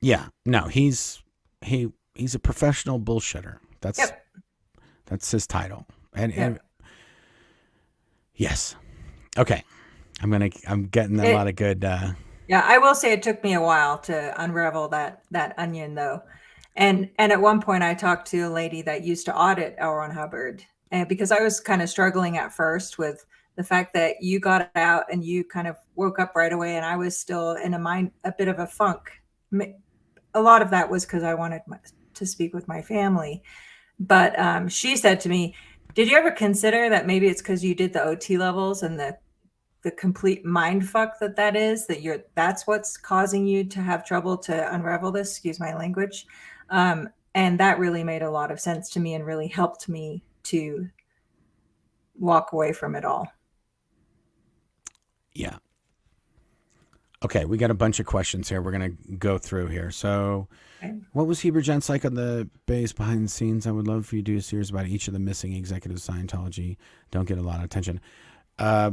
Yeah. No, he's he's a professional bullshitter. That's his title. And yes. Okay. I'm getting a lot of good. Yeah, I will say it took me a while to unravel that onion, though. And at one point, I talked to a lady that used to audit L. Ron Hubbard, and because I was kind of struggling at first with the fact that you got out and you kind of woke up right away, and I was still in a bit of a funk. A lot of that was because I wanted to speak with my family. But she said to me, "Did you ever consider that maybe it's because you did the OT levels and the complete mind fuck that is, that's what's causing you to have trouble to unravel this?" Excuse my language. And that really made a lot of sense to me and really helped me to walk away from it all. Yeah. Okay, we got a bunch of questions here. We're going to go through here. So, what was Heber Jentzsch like on the base behind the scenes? I would love for you to do a series about each of the missing executives of Scientology. Don't get a lot of attention. I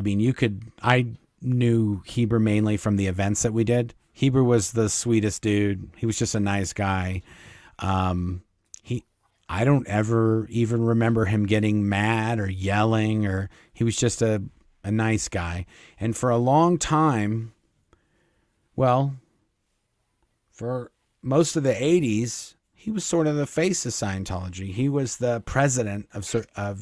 mean, I knew Heber mainly from the events that we did. Heber was the sweetest dude. He was just a nice guy. I don't ever even remember him getting mad or yelling, or he was just a nice guy. And for a long time, well, for most of the 80s, he was sort of the face of Scientology. He was the president of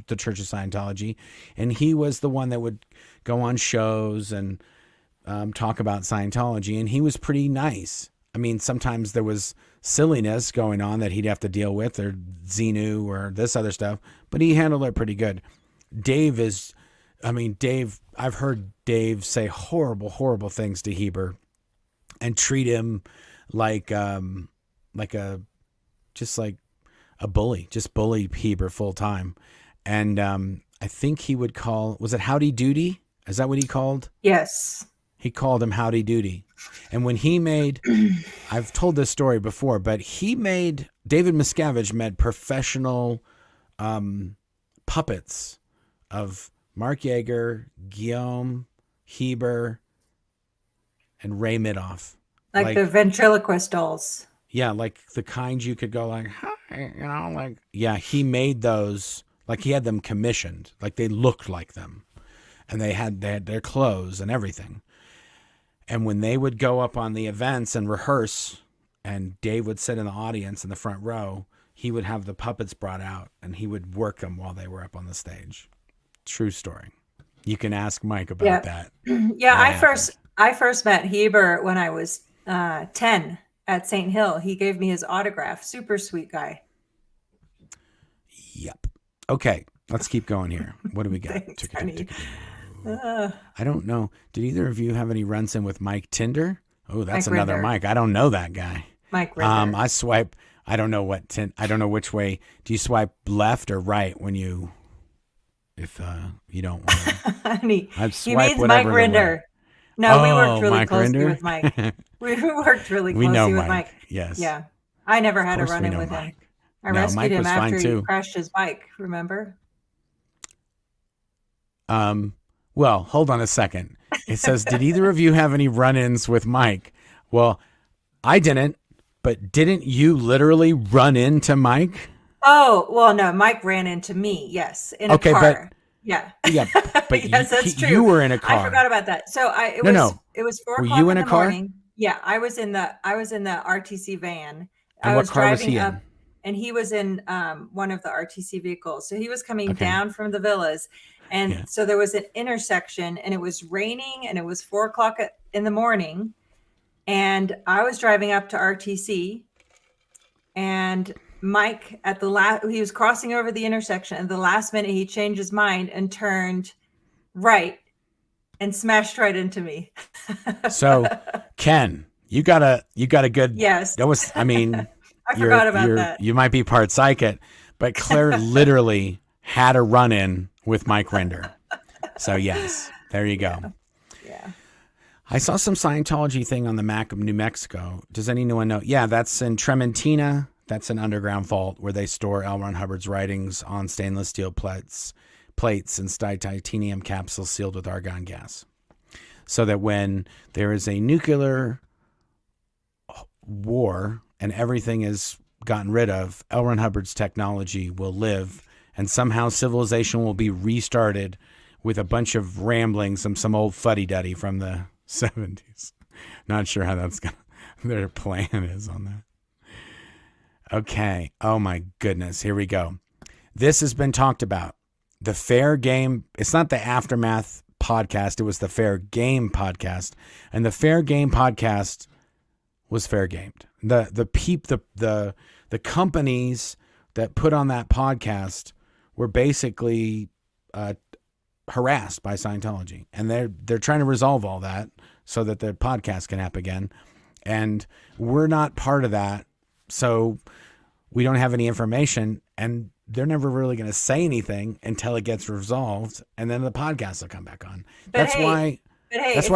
the Church of Scientology, and he was the one that would go on shows and talk about Scientology, and he was pretty nice. I mean, sometimes there was silliness going on that he'd have to deal with, or Xenu or this other stuff, but he handled it pretty good. Dave, I've heard Dave say horrible, horrible things to Heber and treat him like a bully, just bully Heber full time. And I think he would was it Howdy Doody? Is that what he called? Yes. He called him Howdy Doody. And when he made, I've told this story before, but David Miscavige made professional puppets of Marc Yeager, Guillaume, Heber, and Ray Midoff. Like the ventriloquist dolls. Yeah, like the kind you could go like, hi, yeah, he made those, like he had them commissioned, like they looked like them. And they had their clothes and everything. And when they would go up on the events and rehearse, and Dave would sit in the audience in the front row, he would have the puppets brought out and he would work them while they were up on the stage. True story. You can ask Mike about that. Yeah, I first met Heber when I was 10 at St. Hill. He gave me his autograph. Super sweet guy. Yep. Okay, let's keep going here. What do we got? Thanks, I don't know. Did either of you have any runs in with Mike Tinder? Oh, that's Mike another Rinder. Mike. I don't know that guy. Mike Rinder. I swipe. I don't know I don't know which way. Do you swipe left or right when you? If you don't want to. He swipe means whatever. Mike Rinder. No, we worked really Mike closely Rinder? with Mike. We worked really We closely know with Mike. Mike. Yes. Yeah. I never had a course we run-in know with him. Mike. I No, rescued Mike him was fine after he too. crashed his bike, remember? Well, hold on a second. It says, did either of you have any run-ins with Mike? Well, I didn't, but didn't you literally run into Mike? Oh, well, no, Mike ran into me, yes, in a car. Yeah, Yeah, but yes, that's true. You were in a car. I forgot about that. So it was 4 Were o'clock you in in the a car? morning. Yeah, I was in the RTC van. And I what was car was driving he in? up, and he was in one of the RTC vehicles. So he was coming Okay. down from the villas, and so there was an intersection, and it was raining, and it was 4 o'clock in the morning, and I was driving up to RTC, and Mike he was crossing over the intersection, and the last minute he changed his mind and turned right and smashed right into me. So, Ken, you got a good. Yes. That was. I mean, I forgot about that. You might be part psychic, but Claire literally had a run-in with Mike Rinder. So yes, there you go. Yeah. I saw some Scientology thing on the map of New Mexico. Does anyone know? Yeah, that's in Trementina. That's an underground vault where they store L. Ron Hubbard's writings on stainless steel plates and titanium capsules sealed with argon gas. So that when there is a nuclear war and everything is gotten rid of, L. Ron Hubbard's technology will live, and somehow civilization will be restarted with a bunch of ramblings from some old fuddy-duddy from the 70s. Not sure how their plan is on that. Okay. Oh my goodness. Here we go. This has been talked about. The Fair Game. It's not the Aftermath podcast. It was the Fair Game podcast. And the Fair Game podcast was fair gamed. The companies that put on that podcast were basically harassed by Scientology, and they're trying to resolve all that so that the podcast can happen again. And we're not part of that, so we don't have any information, and they're never really going to say anything until it gets resolved, and then the podcast will come back on. That's why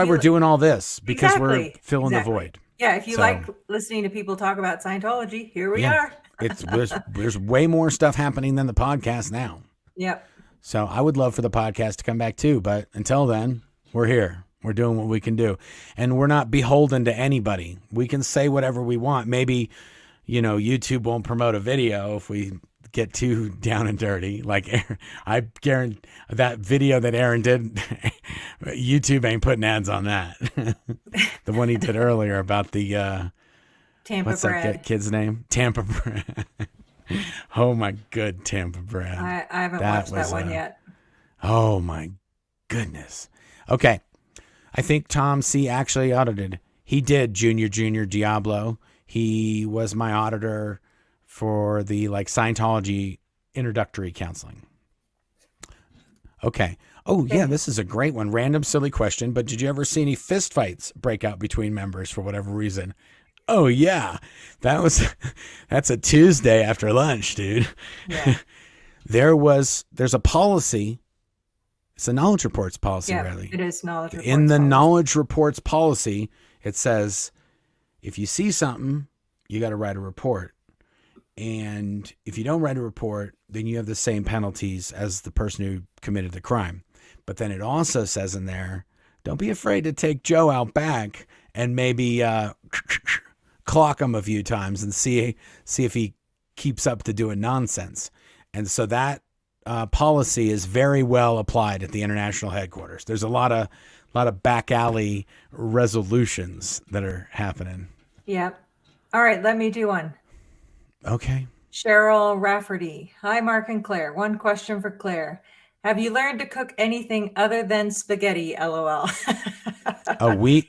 we're doing all this, because we're filling the void. Yeah, if you like listening to people talk about Scientology, here we are. There's way more stuff happening than the podcast now. Yep. So I would love for the podcast to come back too, but until then, we're here. We're doing what we can do, and we're not beholden to anybody. We can say whatever we want. Maybe, YouTube won't promote a video if we get too down and dirty. Like I guarantee that video that Aaron did, YouTube ain't putting ads on that. The one he did earlier about the Tampa what's bread. That kid's name? Tampa bread. Oh my good Tampa bread. I haven't watched that one yet. Oh my goodness. Okay. I think Tom C. actually audited. He did Junior Diablo. He was my auditor for the Scientology introductory counseling. Okay. Oh yeah, this is a great one. Random silly question, but did you ever see any fist fights break out between members for whatever reason? Oh yeah. That's a Tuesday after lunch, dude. Yeah. There's a policy. It's a knowledge reports policy, yeah, Riley. It is knowledge reports. In the knowledge reports policy, it says if you see something, you got to write a report. And if you don't write a report, then you have the same penalties as the person who committed the crime. But then it also says in there, don't be afraid to take Joe out back and maybe clock him a few times and see if he keeps up to doing nonsense. And so that policy is very well applied at the international headquarters. There's a lot of back alley resolutions that are happening. Yep. All right, let me do one. Okay. Cheryl Rafferty. Hi, Marc and Claire. One question for Claire. Have you learned to cook anything other than spaghetti? LOL. We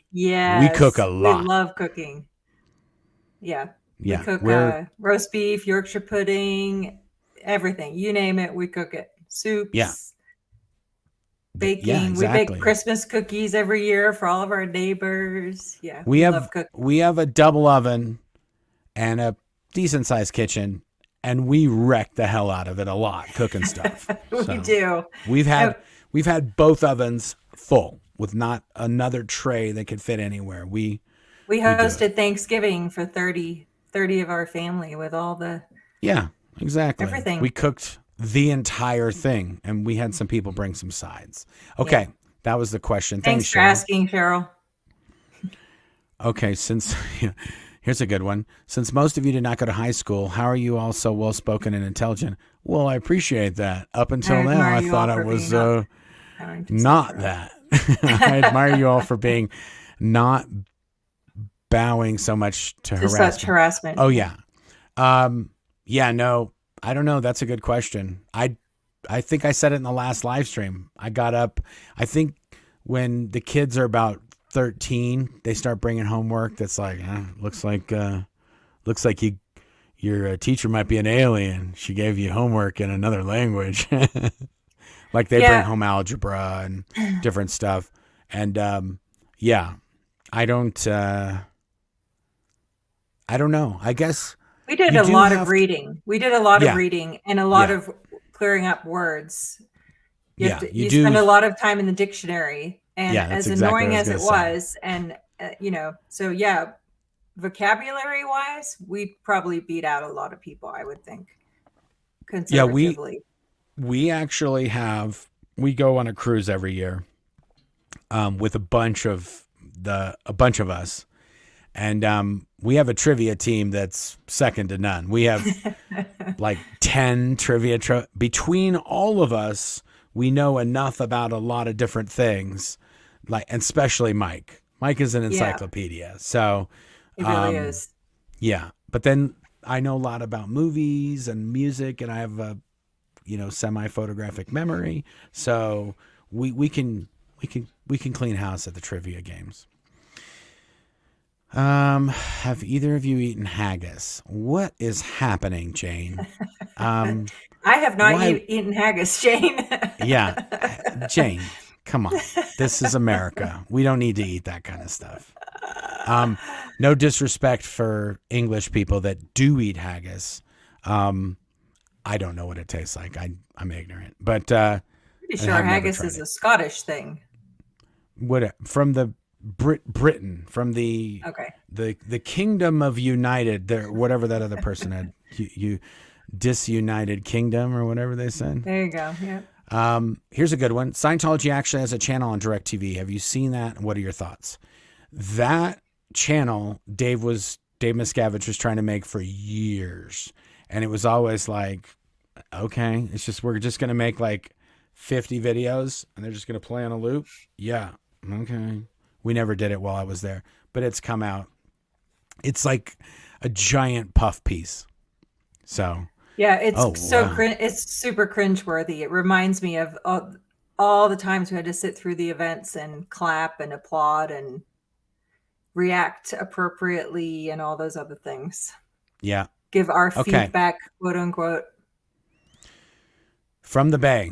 cook a lot. We love cooking. Yeah. Yeah. We cook roast beef, Yorkshire pudding, everything. You name it, we cook it. Soups. Yeah. Baking. Yeah, exactly. We bake Christmas cookies every year for all of our neighbors. Yeah. We love cooking. We have a double oven and a decent sized kitchen, and we wreck the hell out of it a lot cooking stuff. We do. We've had both ovens full with not another tray that could fit anywhere. We hosted Thanksgiving for 30 of our family with all the exactly everything. We cooked the entire thing, and we had some people bring some sides. Okay, that was the question. Thanks for asking, Cheryl. Okay, here's a good one. Since most of you did not go to high school, how are you all so well-spoken and intelligent? Well, I appreciate that. Up until now, I thought I was not that. I admire you all for being not bowing so much to harassment. Such harassment. Oh, yeah. No, I don't know. That's a good question. I think I said it in the last live stream. I got up. I think when the kids are about 13, they start bringing homework that's like, looks like your teacher might be an alien. She gave you homework in another language. Like they bring home algebra and different stuff. And I don't know. I guess we did a lot of reading. We did a lot of reading and a lot of clearing up words. You spend a lot of time in the dictionary. And as annoying as it was, and vocabulary wise, we probably beat out a lot of people, I would think. Conservatively. We actually we go on a cruise every year with a bunch of us, And we have a trivia team that's second to none. We have like 10 trivia. Between all of us, we know enough about a lot of different things, like, and especially Mike. Mike is an encyclopedia. So It really is. Yeah. But then I know a lot about movies and music, and I have a, semi-photographic memory. So we can clean house at the trivia games. Have either of you eaten haggis? What is happening, Jane? I have not eaten haggis, Jane. Yeah, Jane, come on. This is America. We don't need to eat that kind of stuff. No disrespect for English people that do eat haggis. I don't know what it tastes like. I'm ignorant, but pretty sure haggis is a Scottish thing. From the Britain, from the Kingdom of United, whatever that other person had, you disunited kingdom or whatever they said. There you go. Yeah. Here's a good one. Scientology actually has a channel on DirecTV. Have you seen that? What are your thoughts? That channel, Dave Miscavige was trying to make for years, and it was always like, okay, we're just gonna make like 50 videos, and they're just gonna play on a loop. Yeah, okay. We never did it while I was there, but it's come out. It's like a giant puff piece. So yeah, it's it's super cringeworthy. It reminds me of all the times we had to sit through the events and clap and applaud and react appropriately and all those other things. Yeah. Give our feedback, quote unquote. From the Bay,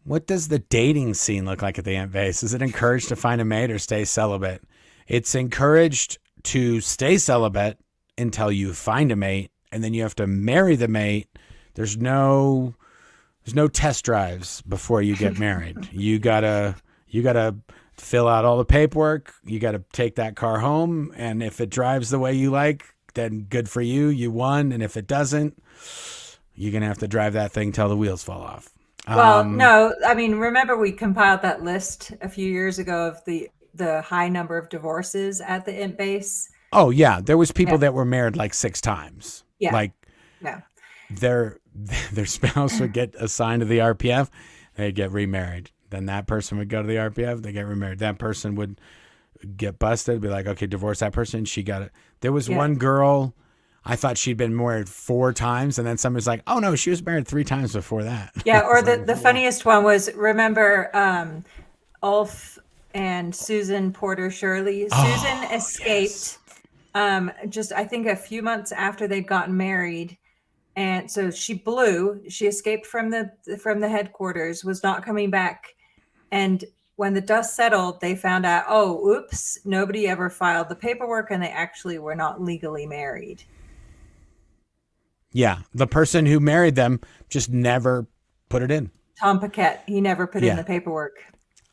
what does the dating scene look like at the Ant Base? Is it encouraged to find a mate or stay celibate? It's encouraged to stay celibate until you find a mate, and then you have to marry the mate. There's no test drives before you get married. You gotta fill out all the paperwork. You gotta take that car home, and if it drives the way you like, then good for you. You won. And if it doesn't, you're gonna have to drive that thing till the wheels fall off. Well, no, I mean, remember we compiled that list a few years ago of the high number of divorces at the Int Base. Oh yeah, there was people that were married like 6 times. Yeah, like their spouse would get assigned to the RPF, they'd get remarried. Then that person would go to the RPF, they get remarried. That person would get busted, be like, okay, divorce that person. She got it. There was one girl. I thought she'd been married 4 times, and then somebody's like, "Oh no, she was married 3 times before that." Yeah, or the funniest one was, remember Ulf and Susan Porter Shirley. Susan escaped just I think a few months after they'd gotten married, and so she escaped from the headquarters, was not coming back, and when the dust settled, they found out, oh, oops, nobody ever filed the paperwork, and they actually were not legally married. Yeah, the person who married them just never put it in. Tom Paquette, he never put in the paperwork.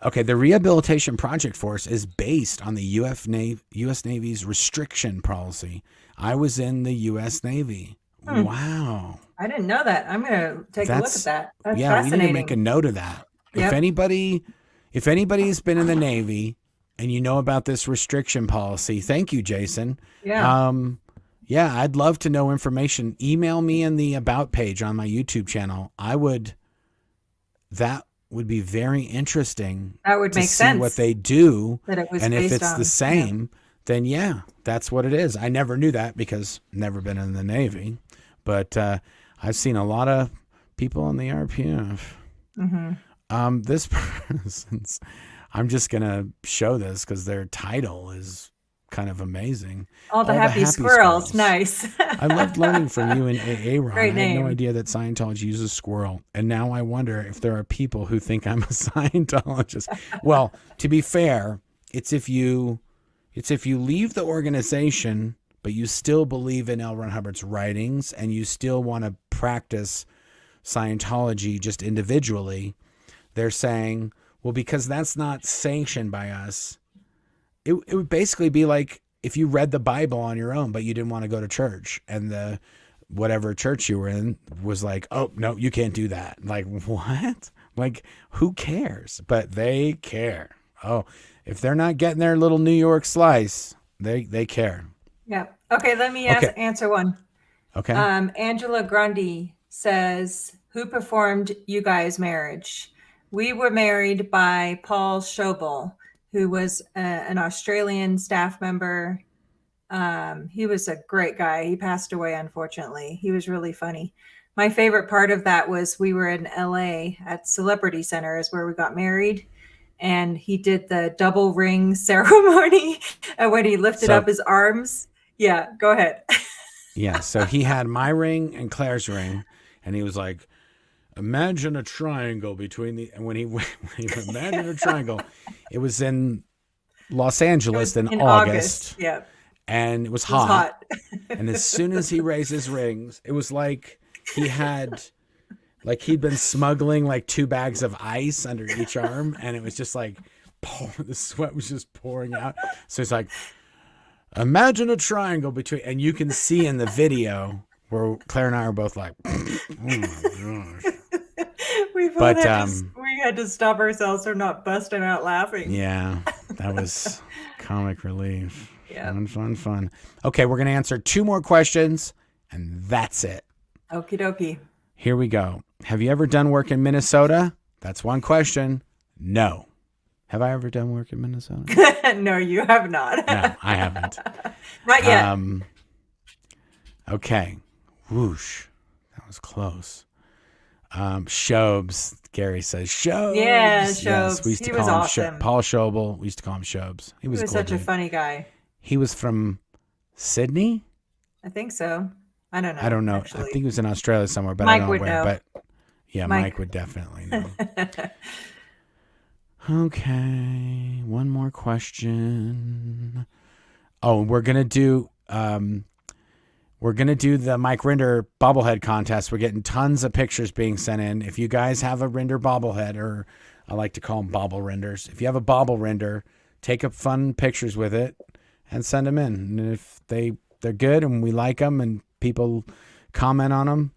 Okay, the Rehabilitation Project Force is based on the U.S. Navy's restriction policy. I was in the U.S. Navy. Wow. I didn't know that. I'm going to take a look at that. That's fascinating. We need to make a note of that. Yep. If anybody's been in the Navy and you know about this restriction policy, thank you, Jason. Yeah. Yeah, I'd love to know information. Email me in the About page on my YouTube channel. That would be very interesting. That would make sense. See what they do. That it was and if it's on the same, then that's what it is. I never knew that because never been in the Navy. But I've seen a lot of people in the RPF. Mm-hmm. This person's, I'm just going to show this because their title is kind of amazing. All the happy squirrels. Nice. I loved learning from you and AA Ron. Great name. I had no idea that Scientology uses squirrel. And now I wonder if there are people who think I'm a Scientologist. Well, to be fair, it's if you leave the organization, but you still believe in L. Ron Hubbard's writings and you still want to practice Scientology just individually, they're saying, well, because that's not sanctioned by us, it would basically be like if you read the Bible on your own, but you didn't want to go to church, and the whatever church you were in was like, oh, no, you can't do that. Like, what? Like, who cares? But they care. Oh, if they're not getting their little New York slice, they care. Yeah. Okay, let me Okay. answer one. Okay. Angela Grundy says, who performed you guys' marriage? We were married by Paul Schobel, who was an Australian staff member. He was a great guy. He passed away, unfortunately. He was really funny. My favorite part of that was we were in LA at Celebrity Center is where we got married. And he did the double ring ceremony. And when he lifted up his arms. Yeah, go ahead. Yeah. So he had my ring and Claire's ring. And he was like, imagine a triangle between the, and when he imagine a triangle, it was in Los Angeles in August. Yeah. And it was hot. And as soon as he raised his rings, it was like he'd been smuggling like 2 bags of ice under each arm. And it was just like, the sweat was just pouring out. So it's like, imagine a triangle between, and you can see in the video where Claire and I are both like, oh my gosh. We had to stop ourselves from not busting out laughing. Yeah, that was comic relief. Yeah. Fun. Okay, we're going to answer 2 more questions, and that's it. Okie dokie. Here we go. Have you ever done work in Minnesota? That's one question. No. Have I ever done work in Minnesota? No, you have not. No, I haven't. Not yet. Okay. Whoosh. That was close. Shobes. Gary says Shobes. Yeah, Shobes. Yes, we used to He call was him awesome. Paul Schobel. We used to call him Shobes. He was such a funny guy. He was from Sydney? I think so. I don't know. I don't know. Actually. I think he was in Australia somewhere, but Mike I don't know would where. know. But yeah, Mike would definitely know. Okay, one more question. Oh, we're gonna do the Mike Rinder bobblehead contest. We're getting tons of pictures being sent in. If you guys have a Rinder bobblehead, or I like to call them bobble Rinders. If you have a bobble Rinder, take up fun pictures with it and send them in. And if they're good and we like them and people comment on them,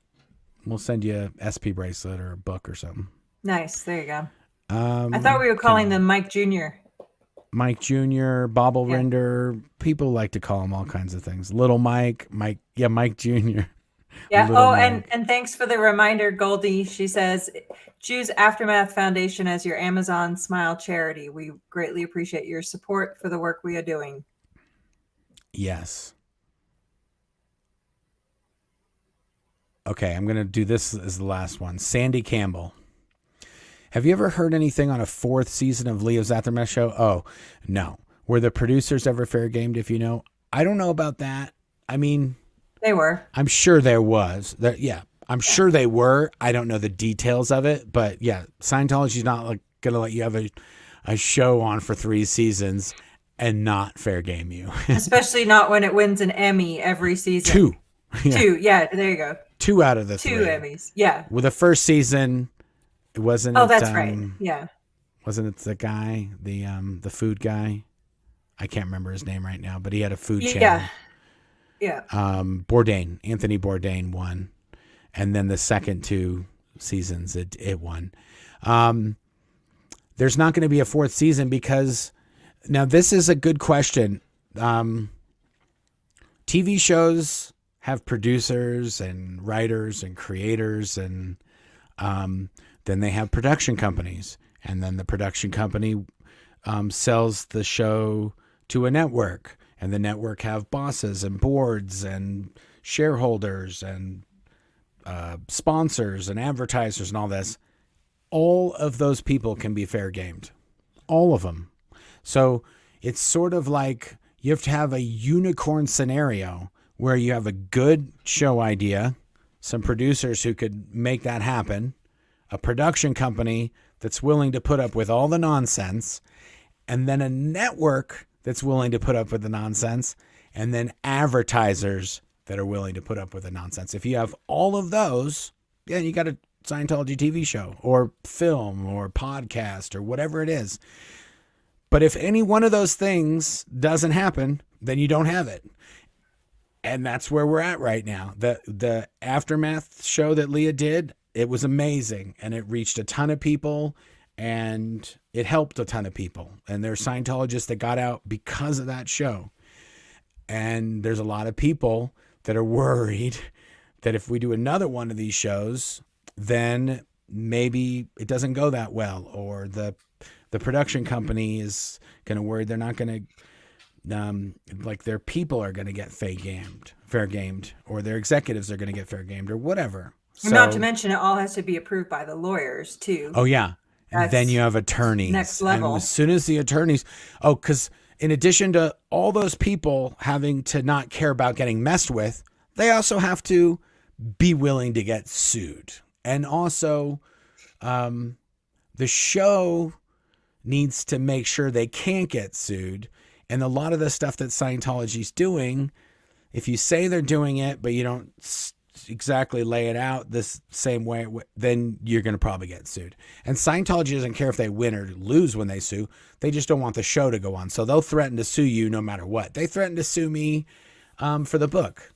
we'll send you a SP bracelet or a book or something. Nice. There you go. I thought we were calling them Mike Jr. Mike Jr., Bobble Rinder. People like to call him all kinds of things. Little Mike, Mike Jr. Yeah. Little Mike. And thanks for the reminder, Goldie. She says, choose Aftermath Foundation as your Amazon Smile charity. We greatly appreciate your support for the work we are doing. Yes. Okay, I'm going to do this as the last one. Sandy Campbell. Have you ever heard anything on a 4th season of Leo's Aftermath show? Oh, no. Were the producers ever fair gamed, if you know? I don't know about that. I mean... They were. I'm sure there was. I'm sure they were. I don't know the details of it. But yeah, Scientology's not like going to let you have a show on for 3 seasons and not fair game you. Especially not when it wins an Emmy every season. 2. Yeah. 2. Yeah, there you go. 2 out of the 3. 2 Emmys. Yeah. With the first season... Wasn't it? Oh, that's right. Yeah. Wasn't it the guy, the food guy? I can't remember his name right now, but he had a food channel. Yeah. Bourdain, Anthony Bourdain won, and then the second 2 seasons it won. There's not going to be a 4th season because now this is a good question. TV shows have producers and writers and creators and then they have production companies, and then the production company sells the show to a network, and the network have bosses and boards and shareholders and sponsors and advertisers and all this. All of those people can be fair gamed. All of them. So it's sort of like you have to have a unicorn scenario where you have a good show idea, some producers who could make that happen, a production company that's willing to put up with all the nonsense, and then a network that's willing to put up with the nonsense, and then advertisers that are willing to put up with the nonsense. If you have all of those, yeah, you got a Scientology TV show or film or podcast or whatever it is. But if any one of those things doesn't happen, then you don't have it. And that's where we're at right now. The Aftermath show that Leah did, it was amazing, and it reached a ton of people, and it helped a ton of people. And there are Scientologists that got out because of that show. And there's a lot of people that are worried that if we do another one of these shows, then maybe it doesn't go that well, or the production company is going to worry they're not going to, like their people are going to get fair gamed, or their executives are going to get fair gamed, or whatever. So, not to mention, it all has to be approved by the lawyers too. Oh yeah, and then you have attorneys. Next level. And as soon as the attorneys, because in addition to all those people having to not care about getting messed with, they also have to be willing to get sued. And also, the show needs to make sure they can't get sued. And a lot of the stuff that Scientology's doing, if you say they're doing it, but you don't exactly lay it out this same way, then you're going to probably get sued. And Scientology doesn't care if they win or lose when they sue. They just don't want the show to go on. So they'll threaten to sue you no matter what. They threatened to sue me for the book.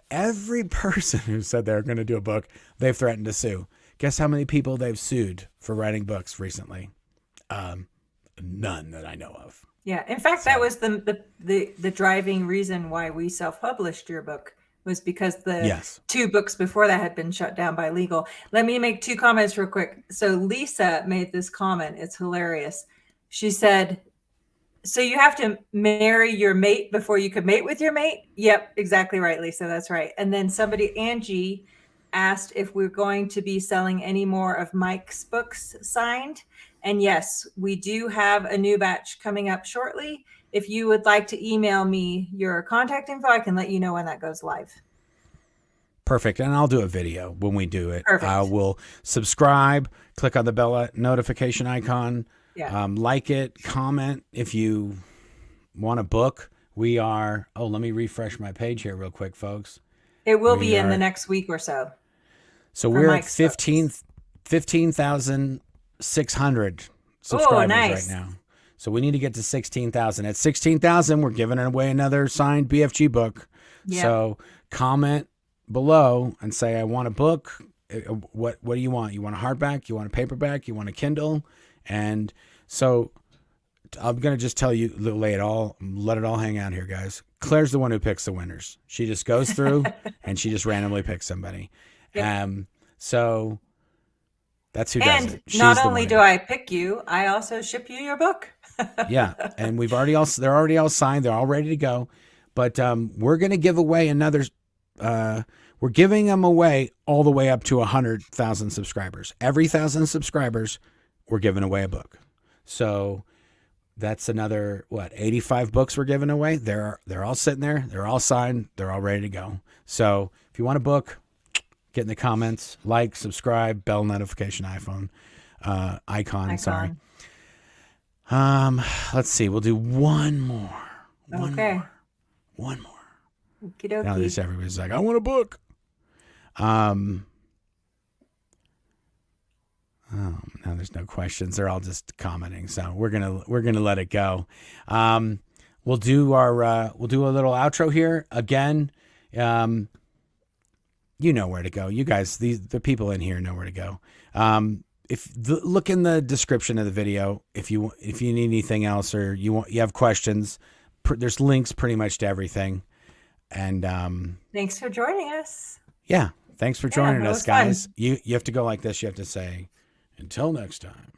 Every person who said they're going to do a book, they've threatened to sue. Guess how many people they've sued for writing books recently? None that I know of. Yeah. In fact, that was the driving reason why we self-published your book, was because the two books before that had been shut down by legal. Let me make two comments real quick. So Lisa made this comment. It's hilarious. She said, so you have to marry your mate before you could mate with your mate? Yep, exactly right, Lisa. That's right. And then Angie, asked if we're going to be selling any more of Mike's books signed. And yes, we do have a new batch coming up shortly. If you would like to email me your contact info, I can let you know when that goes live. Perfect. And I'll do a video when we do it. Perfect. I will subscribe, click on the bell notification icon, like it, comment if you want a book. We are, let me refresh my page here real quick, folks. It will be in the next week or so. So we're at 15,600 subscribers right now. So we need to get to 16,000. At 16,000, we're giving away another signed BFG book. Yep. So comment below and say, I want a book. What do you want? You want a hardback? You want a paperback? You want a Kindle? And so I'm going to just tell you, let it all hang out here, guys. Claire's the one who picks the winners. She just goes through and she just randomly picks somebody. Yep. So that's who does it. She's not only do I pick you, I also ship you your book. Yeah. And they're already all signed. They're all ready to go. But we're going to give away another, we're giving them away all the way up to 100,000 subscribers. Every 1,000 subscribers, we're giving away a book. So that's another, 85 books we're giving away. They're all sitting there. They're all signed. They're all ready to go. So if you want a book, get in the comments, like, subscribe, bell notification icon. Sorry. Let's see. We'll do one more. One more. Okey-dokey. Now this everybody's like, I want a book. Now there's no questions. They're all just commenting. So we're gonna let it go. We'll do a little outro here again. You know where to go. You guys, the people in here know where to go. Look in the description of the video if you need anything else, or you have questions. There's links pretty much to everything. And thanks for joining us. Yeah, thanks for joining us, guys. Fun. You have to go like this. You have to say, until next time.